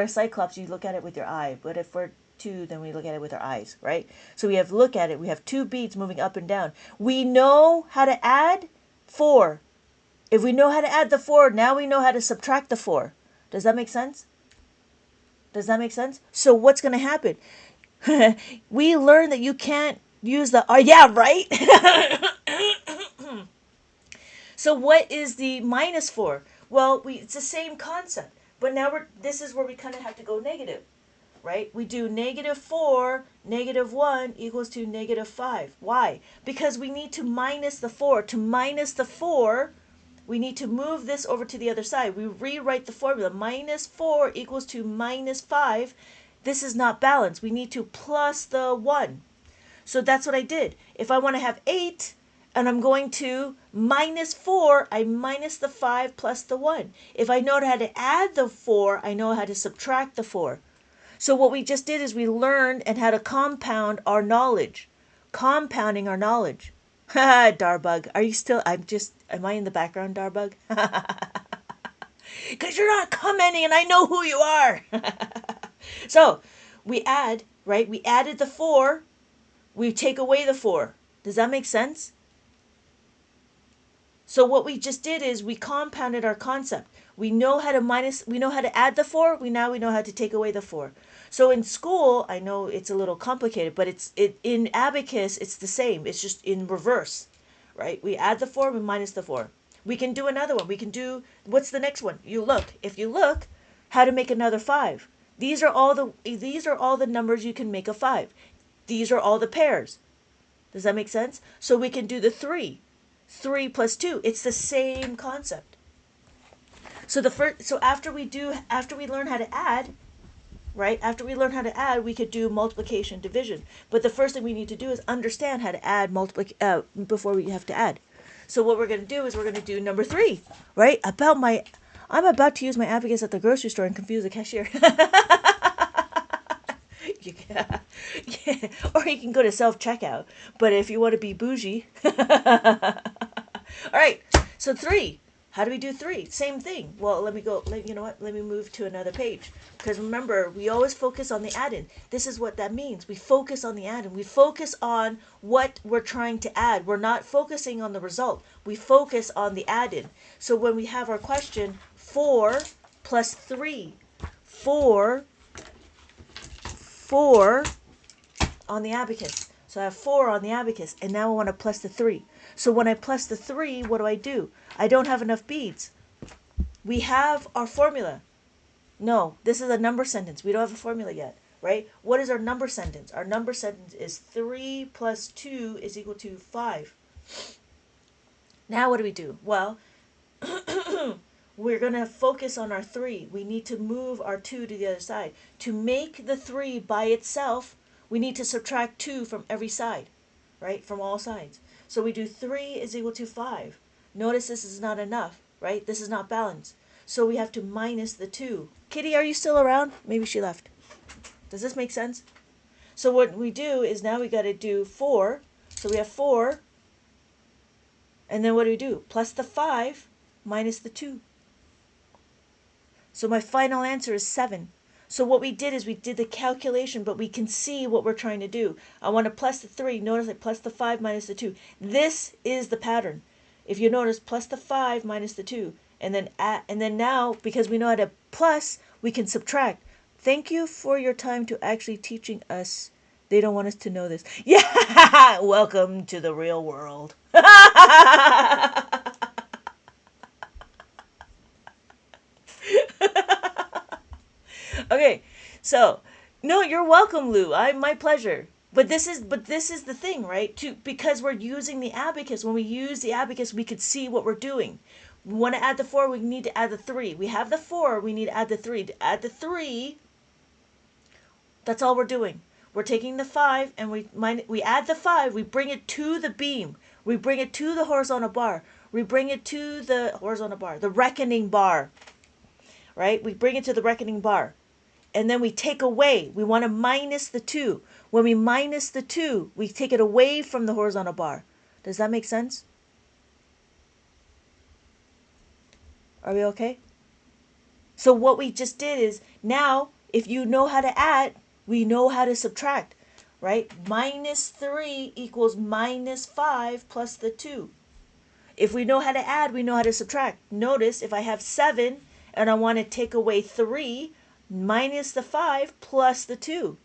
a cyclops, you look at it with your eye. But if we're 2, then we look at it with our eyes, right? So we have look at it. We have 2 beads moving up and down. We know how to add 4. If we know how to add the 4, now we know how to subtract the 4. Does that make sense? Does that make sense? So what's going to happen? We learn that you can't Use the, yeah, right? So what is the minus 4? Well, it's the same concept, but now this is where we kind of have to go negative, right? We do -4, -1 equals to -5. Why? Because we need to minus the 4. To minus the 4, we need to move this over to the other side. We rewrite the formula. -4 equals to -5. This is not balanced. We need to plus the 1. So that's what I did. If I want to have 8 and I'm going to -4, I minus the 5 plus the 1. If I know how to add the 4, I know how to subtract the 4. So what we just did is we learned and how to compound our knowledge. Compounding our knowledge. Darbug, are you still, am I in the background, Darbug? Because you're not commenting and I know who you are. So we add, right? We added the 4. We take away the 4. Does that make sense? So what we just did is we compounded our concept. We know how to add the 4. We know how to take away the 4. So in school, I know it's a little complicated, but in Abacus, it's the same. It's just in reverse, right? We add the 4, we minus the 4. We can do another one. We can do, what's the next one? If you look, how to make another 5. These are all the numbers you can make a 5. These are all the pairs. Does that make sense? So we can do the 3. 3 plus 2. It's the same concept. So after we learn how to add, right? After we learn how to add, we could do multiplication, division. But the first thing we need to do is understand how to add before we have to add. So what we're going to do is we're going to do number 3, right? I'm about to use my abacus at the grocery store and confuse the cashier. Yeah. Or you can go to self-checkout. But if you want to be bougie. All right. So 3. How do we do 3? Same thing. Well, you know what? Let me move to another page. Because remember, we always focus on the add-in. This is what that means. We focus on the add-in. We focus on what we're trying to add. We're not focusing on the result. We focus on the add-in. So when we have our question, 4 plus 3. 4 on the abacus. So I have 4 on the abacus, and now I want to plus the 3. So when I plus the 3, what do? I don't have enough beads. We have our formula. No, this is a number sentence. We don't have a formula yet, right? What is our number sentence? Our number sentence is 3 plus 2 is equal to 5. Now what do? Well, we're going to focus on our 3. We need to move our 2 to the other side. To make the 3 by itself, we need to subtract 2 from every side, right? From all sides. So we do 3 is equal to 5. Notice this is not enough, right? This is not balanced. So we have to minus the 2. Kitty, are you still around? Maybe she left. Does this make sense? So what we do is now we got to do 4. So we have 4. And then what do? Plus the 5 minus the 2. So my final answer is 7. So what we did is we did the calculation, but we can see what we're trying to do. I want to plus the 3. Notice I plus the 5 minus the 2. This is the pattern. If you notice, plus the 5 minus the 2. And then now, because we know how to plus, we can subtract. Thank you for your time to actually teaching us. They don't want us to know this. Yeah! Welcome to the real world. Okay, so no, you're welcome, Lou. My pleasure. But this is the thing, right? Because we're using the abacus. When we use the abacus, we could see what we're doing. We want to add the 4, we need to add the 3. We have the 4, we need to add the 3. To add the 3, that's all we're doing. We're taking the 5 and we add the 5, we bring it to the beam. We bring it to the horizontal bar. We bring it to the horizontal bar, the reckoning bar. Right? We bring it to the reckoning bar. And then we take away. We want to minus the 2. When we minus the 2, we take it away from the horizontal bar. Does that make sense? Are we okay? So what we just did is, now, if you know how to add, we know how to subtract, right? Minus 3 equals minus 5 plus the 2. If we know how to add, we know how to subtract. Notice, if I have 7 and I want to take away 3, minus the 5 plus the 2.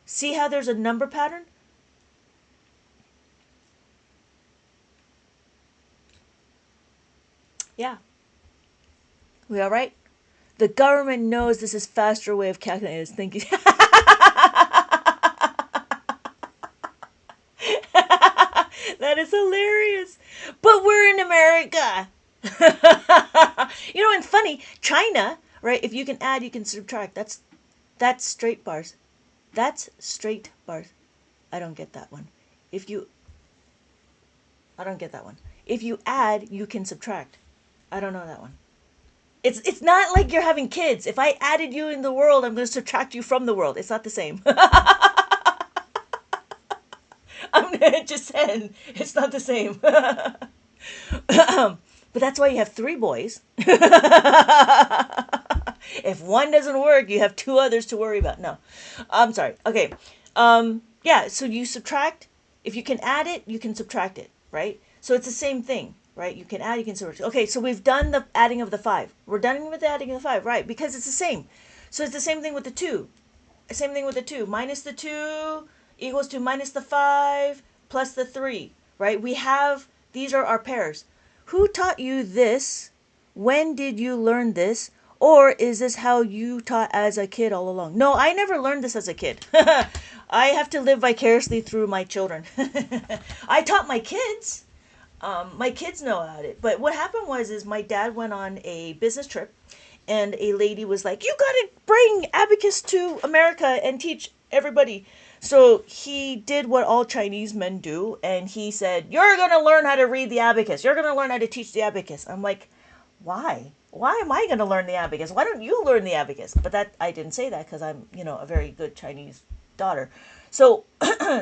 See how there's a number pattern? Yeah. We all right? The government knows this is faster way of calculating. It's thinking. That is hilarious. But we're in America. And funny, China, right? If you can add, you can subtract. That's straight bars. That's straight bars. I don't get that one. If you I don't get that one. If you add, you can subtract. I don't know that one. It's not like you're having kids. If I added you in the world, I'm going to subtract you from the world. It's not the same. I'm just saying, it's not the same. But that's why you have three boys. If one doesn't work, you have two others to worry about. No, I'm sorry. Okay. Yeah, so you subtract. If you can add it, you can subtract it, right? So it's the same thing, right? You can add, you can subtract. Okay, so we've done the adding of the five. We're done with the adding of the five, right? Because it's the same. So it's the same thing with the two. Same thing with the two. Minus the two equals to minus the five plus the three, right? These are our pairs. Who taught you this? When did you learn this? Or is this how you taught as a kid all along? No, I never learned this as a kid. I have to live vicariously through my children. I taught my kids. My kids know about it. But what happened is my dad went on a business trip, and a lady was like, "You gotta bring Abacus to America and teach everybody." So he did what all Chinese men do, and he said, "You're gonna learn how to read the abacus. You're gonna learn how to teach the abacus." I'm like, "Why? Why am I gonna learn the abacus? Why don't you learn the abacus?" But that I didn't say that because I'm, a very good Chinese daughter. So,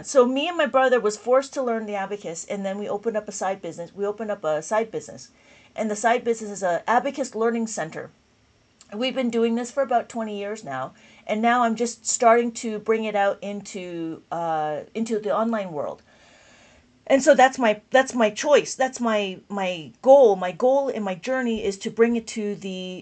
so me and my brother was forced to learn the abacus, and then we opened up a side business. We opened up a side business, and the side business is a abacus learning center. We've been doing this for about 20 years now, and now I'm just starting to bring it out into the online world. And so that's my choice. That's my goal. My goal in my journey is to bring it to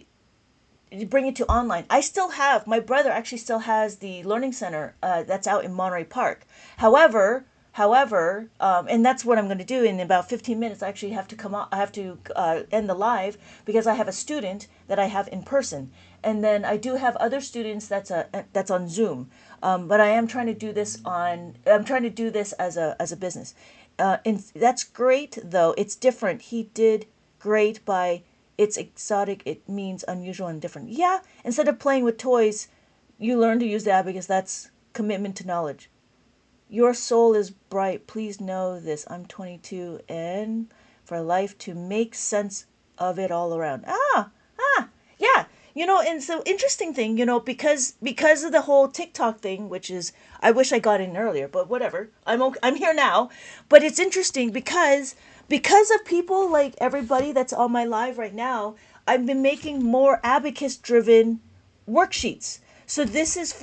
online. I still have my brother actually still has the learning center that's out in Monterey Park. However, and that's what I'm going to do in about 15 minutes. I actually have to come out. I have to end the live because I have a student that I have in person, and then I do have other students that's on Zoom. But I am trying to do this on. I'm trying to do this as a business. And that's great though. It's different. He did great by it's exotic. It means unusual and different. Yeah. Instead of playing with toys, you learn to use the abacus. That's commitment to knowledge. Your soul is bright. Please know this. I'm 22 and for life to make sense of it all around. Yeah. And so interesting thing, because of the whole TikTok thing, which is I wish I got in earlier, but whatever. I'm here now. But it's interesting because of people like everybody that's on my live right now, I've been making more abacus driven worksheets. So this is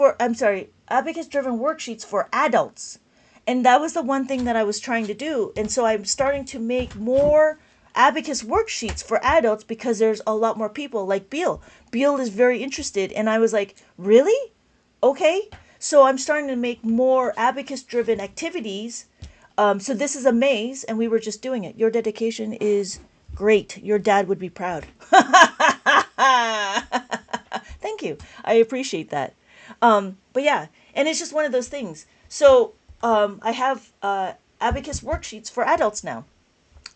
abacus driven worksheets for adults. And that was the one thing that I was trying to do. And so I'm starting to make more abacus worksheets for adults because there's a lot more people like Beal. Beal is very interested. And I was like, really? Okay. So I'm starting to make more abacus driven activities. So this is a maze, and we were just doing it. Your dedication is great. Your dad would be proud. Thank you. I appreciate that. But yeah, and it's just one of those things. So I have abacus worksheets for adults now.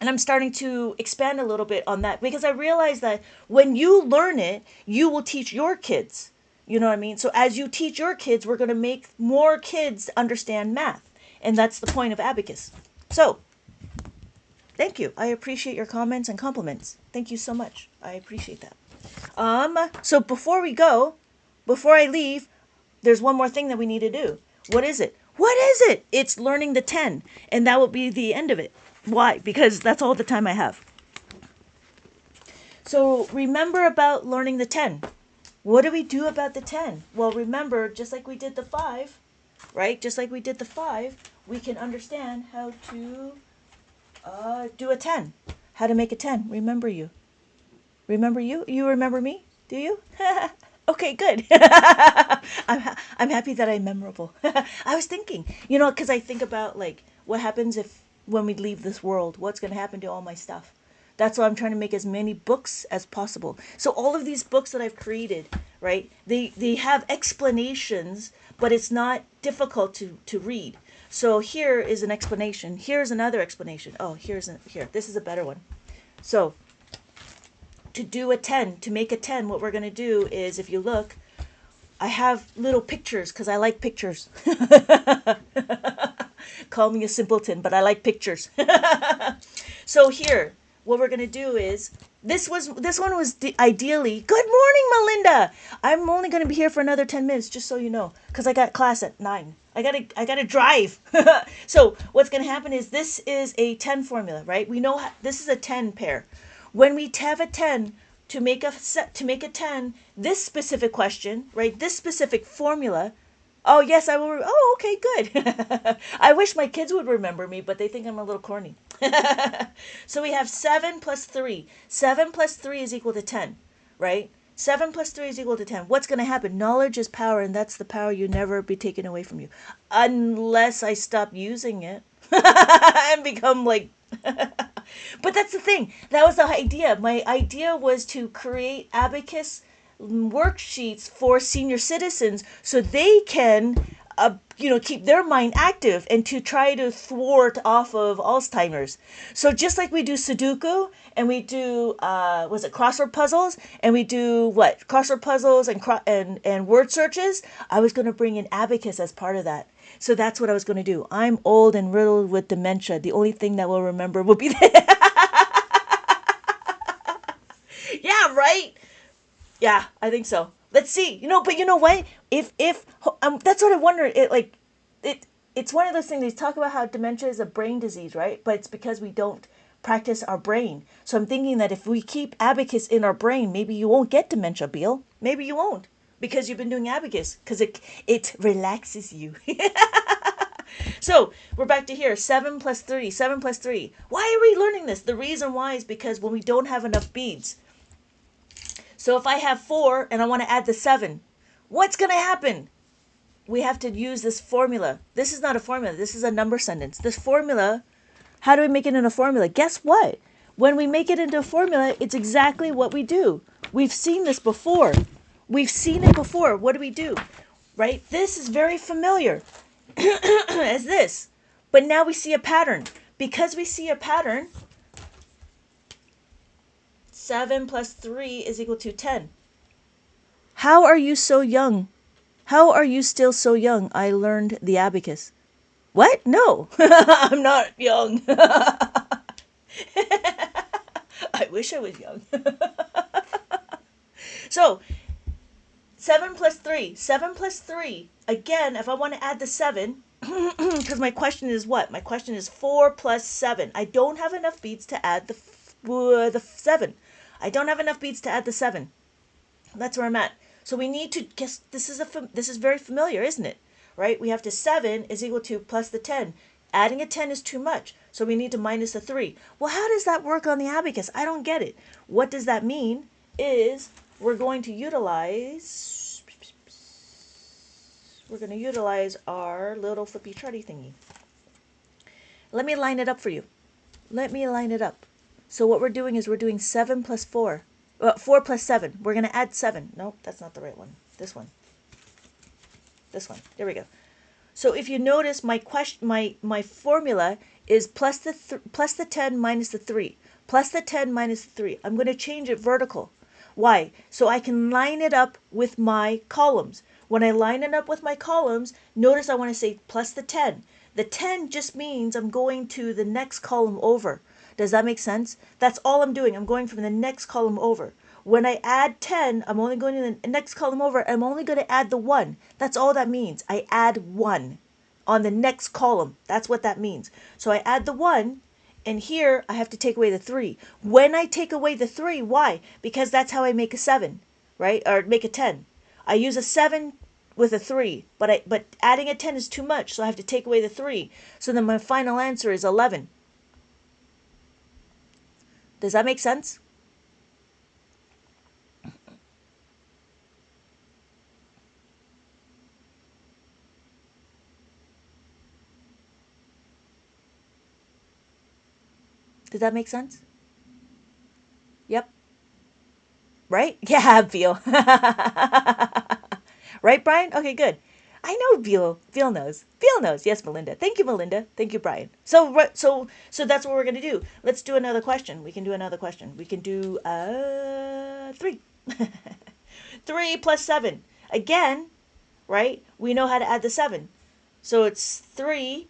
And I'm starting to expand a little bit on that because I realize that when you learn it, you will teach your kids. You know what I mean? So as you teach your kids, we're going to make more kids understand math. And that's the point of abacus. So, thank you. I appreciate your comments and compliments. Thank you so much. I appreciate that. So before I leave, there's one more thing that we need to do. What is it? What is it? It's learning the 10. And that will be the end of it. Why? Because that's all the time I have. So remember about learning the 10. What do we do about the 10? Well, remember, just like we did the 5, right? Just like we did the 5, we can understand how to do a 10. How to make a 10. Remember you. Remember you? You remember me? Do you? Okay, good. I'm happy that I'm memorable. I was thinking, because I think about like what happens when we leave this world. What's going to happen to all my stuff? That's why I'm trying to make as many books as possible. So all of these books that I've created, right, they have explanations, but it's not difficult to read. So here is an explanation. Here's another explanation. Oh, here. This is a better one. So to do a 10, to make a 10, what we're going to do is, if you look, I have little pictures because I like pictures. Call me a simpleton, but I like pictures. So here, what we're gonna do is this one was ideally. Good morning, Melinda. I'm only gonna be here for another 10 minutes, just so you know, because I got class at 9. I gotta drive. So what's gonna happen is this is a 10 formula, right? We know this is a 10 pair. When we have a 10, to make a 10, this specific question, right? This specific formula. Oh yes, I will. Oh, okay, good. I wish my kids would remember me, but they think I'm a little corny. So we have 7 plus 3. 7 plus 3 is equal to 10, right? 7 plus 3 is equal to 10. What's going to happen? Knowledge is power, and that's the power you never be taken away from you. Unless I stop using it and become like... But that's the thing. That was the idea. My idea was to create Abacus worksheets for senior citizens so they can keep their mind active and to try to thwart off of Alzheimer's. So just like we do Sudoku and we do was it crossword puzzles, and we do what, crossword puzzles and word searches, I was going to bring in Abacus as part of that. So that's what I was going to do. I'm old and riddled with dementia. The only thing that will remember will be that. Yeah, right. Yeah, I think so. Let's see. But you know what? If that's what I wonder. It's one of those things. They talk about how dementia is a brain disease, right? But it's because we don't practice our brain. So I'm thinking that if we keep Abacus in our brain, maybe you won't get dementia, Beal. Maybe you won't, because you've been doing Abacus, because it relaxes you. So we're back to here. 7 plus 3. 7 plus 3. Why are we learning this? The reason why is because when we don't have enough beads. So if I have 4 and I want to add the 7, what's going to happen? We have to use this formula. This is not a formula. This is a number sentence. This formula, how do we make it into a formula? Guess what? When we make it into a formula, it's exactly what we do. We've seen this before. We've seen it before. What do we do? Right? This is very familiar as this. But now we see a pattern. Because we see a pattern, 7 plus 3 is equal to 10. How are you so young? How are you still so young? I learned the abacus. What? No, I'm not young. I wish I was young. So, 7 plus 3. 7 plus 3. Again, if I want to add the 7, because my question is what? My question is 4 plus 7. I don't have enough beads to add the 7. I don't have enough beads to add the 7. That's where I'm at. So we need to guess. This is very familiar, isn't it? Right? We have to 7 is equal to plus the 10. Adding a 10 is too much, so we need to minus the 3. Well, how does that work on the abacus? I don't get it. What does that mean is we're going to utilize our little flippy charty thingy. Let me line it up for you. Let me line it up. So what we're doing is we're doing 7 plus 4. 4 plus 7. We're going to add 7. Nope, that's not the right one. This one. This one. There we go. So if you notice, my formula is plus the 10 minus the 3. Plus the 10 minus the 3. I'm going to change it vertical. Why? So I can line it up with my columns. When I line it up with my columns, notice I want to say plus the 10. The 10 just means I'm going to the next column over. Does that make sense? That's all I'm doing. I'm going from the next column over. When I add 10, I'm only going to the next column over. I'm only going to add the 1. That's all that means. I add 1 on the next column. That's what that means. So I add the 1, and here I have to take away the 3. When I take away the 3, why? Because that's how I make a 7, right? Or make a 10. I use a 7 with a 3, but adding a 10 is too much, so I have to take away the 3. So then my final answer is 11. Does that make sense? Does that make sense? right? Yeah, Beal. Right, Brian? Okay, good. I know Beal. Beal knows. Beal knows. Yes, Melinda. Thank you, Melinda. Thank you, Brian. So that's what we're gonna do. Let's do another question. We can do another question. We can do 3. 3 plus 7. Again, right? We know how to add the 7. So it's 3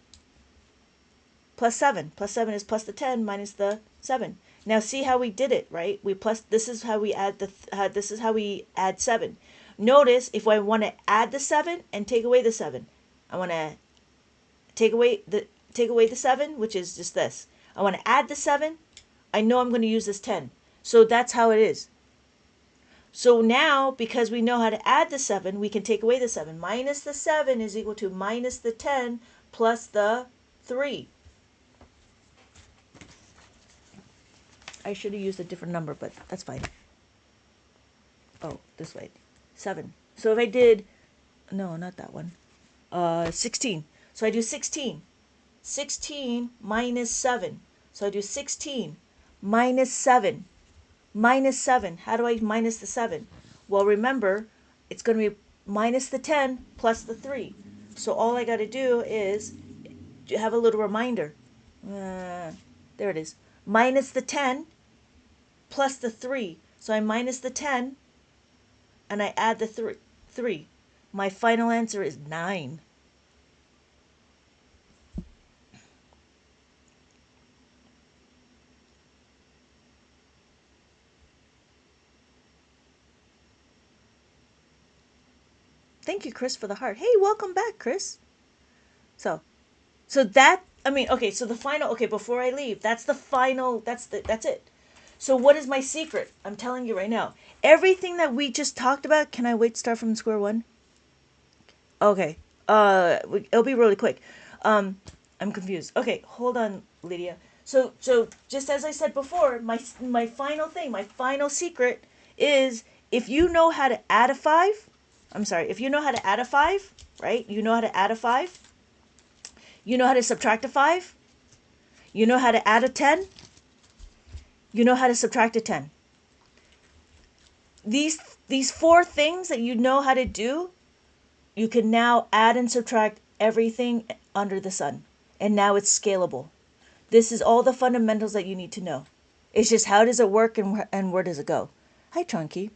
plus 7. Plus 7 is plus the 10 minus the 7. Now see how we did it, right? We plus, this is how we add this is how we add 7. Notice if I want to add the 7 and take away the 7. I want to take away the 7, which is just this. I want to add the 7. I know I'm going to use this 10. So that's how it is. So now, because we know how to add the 7, we can take away the 7. Minus the 7 is equal to minus the 10 plus the 3. I should have used a different number, but that's fine. Oh, this way. 7. So if I did, no, not that one. 16. So I do 16. 16 minus 7. So I do 16 minus 7. Minus 7. How do I minus the 7? Well, remember, it's going to be minus the 10 plus the 3. So all I got to do is have a little reminder. There it is. Minus the 10 plus the 3. So I minus the 10 and I add the 3. My final answer is 9. Thank you, Chris, for the heart. Hey, welcome back, Chris. So that, I mean, okay, so the final, okay, before I leave, that's the final, that's it. So what is my secret? I'm telling you right now. Everything that we just talked about, can I wait to start from square one? Okay. It'll be really quick. I'm confused. Okay, hold on, Lydia. So just as I said before, my final thing, my final secret is if you know how to add a 5, if you know how to add a 5, right? You know how to add a 5. You know how to subtract a 5. You know how to add a 10. You know how to subtract a 10. These 4 things that you know how to do, you can now add and subtract everything under the sun. And now it's scalable. This is all the fundamentals that you need to know. It's just how does it work and where does it go? Hi, Chunky.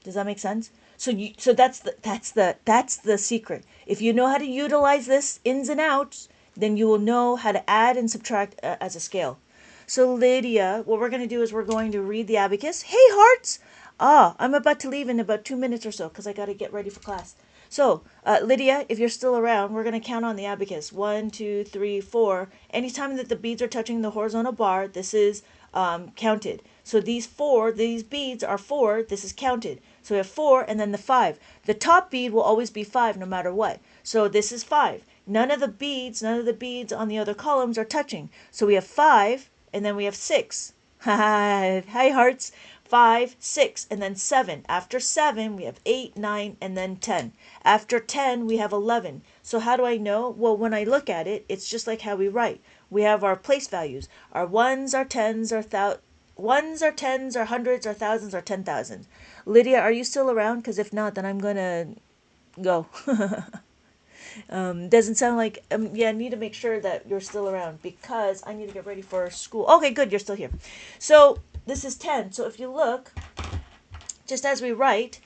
Does that make sense? So that's the secret. If you know how to utilize this ins and outs, then you will know how to add and subtract as a scale. So Lydia, what we're going to do is we're going to read the abacus. Hey, hearts! I'm about to leave in about 2 minutes or so because I got to get ready for class. So, Lydia, if you're still around, we're going to count on the abacus. 1, 2, 3, 4. Anytime that the beads are touching the horizontal bar, this is counted. So these beads are 4. This is counted. So we have 4 and then the 5. The top bead will always be 5 no matter what. So this is 5. None of the beads on the other columns are touching. So we have 5 and then we have 6. Hi, hearts. 5, 6, and then 7. After 7, we have 8, 9, and then 10. After 10, we have 11. So how do I know? Well, when I look at it, it's just like how we write. We have our place values. Our ones, our tens, our ones, our tens, our hundreds, our thousands, our 10,000. Lydia, are you still around? Because if not, then I'm going to go. Doesn't sound like, yeah, I need to make sure that you're still around because I need to get ready for school. Okay, good, you're still here. So this is 10. So if you look, just as we write,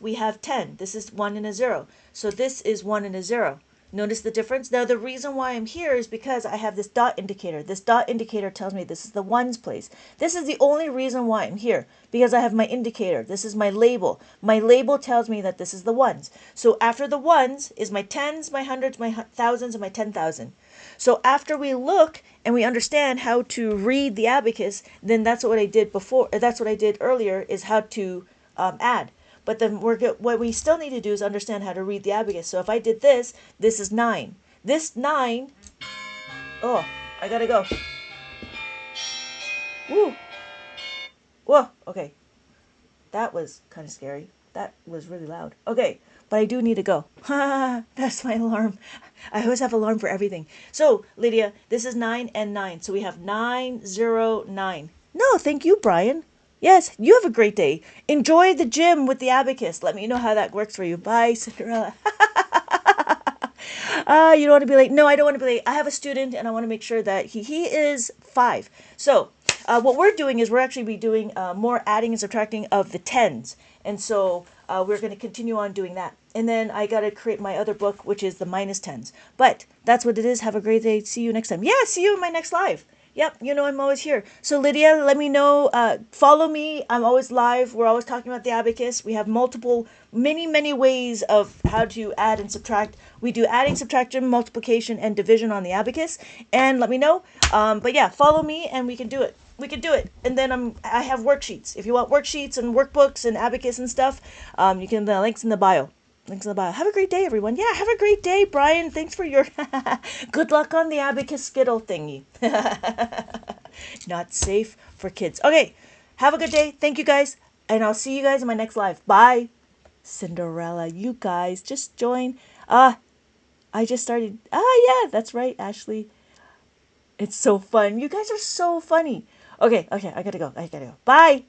we have 10. This is 1 and a 0. So this is 1 and a 0. Notice the difference? Now the reason why I'm here is because I have this dot indicator. This dot indicator tells me this is the ones place. This is the only reason why I'm here, because I have my indicator. This is my label. My label tells me that this is the ones. So after the ones is my tens, my hundreds, my thousands, and my 10,000. So after we look and we understand how to read the abacus, then that's what I did before. That's what I did earlier, is how to add. But then what we still need to do is understand how to read the abacus. So if I did this, this is 9. This 9, oh, I gotta go. Woo. Whoa, okay. That was kind of scary. That was really loud. Okay, but I do need to go. That's my alarm. I always have alarm for everything. So, Lydia, this is 9 and 9. So we have 9, 0, 9. No, thank you, Brian. Yes, you have a great day. Enjoy the gym with the abacus. Let me know how that works for you. Bye, Cinderella. You don't want to be late. No, I don't want to be late. I have a student and I want to make sure that he is 5. So, what we're doing is we're actually be doing more adding and subtracting of the tens. And so we're going to continue on doing that. And then I got to create my other book, which is the minus tens. But that's what it is. Have a great day. See you next time. Yeah, see you in my next live. Yep, you know I'm always here. So Lydia, let me know. Follow me. I'm always live. We're always talking about the abacus. We have multiple, many ways of how to add and subtract. We do adding, subtraction, multiplication, and division on the abacus. And let me know. But yeah, follow me and we can do it. We can do it. And then I have worksheets. If you want worksheets and workbooks and abacus and stuff, you can the links in the bio. Links in the bio. Have a great day, everyone. Yeah, have a great day, Brian. Thanks for your good luck on the abacus skittle thingy. Not safe for kids. Okay, have a good day. Thank you guys, and I'll see you guys in my next live. Bye. Cinderella, you guys just join. I just started. Yeah, that's right, Ashley. It's so fun. You guys are so funny. Okay, I gotta go. Bye.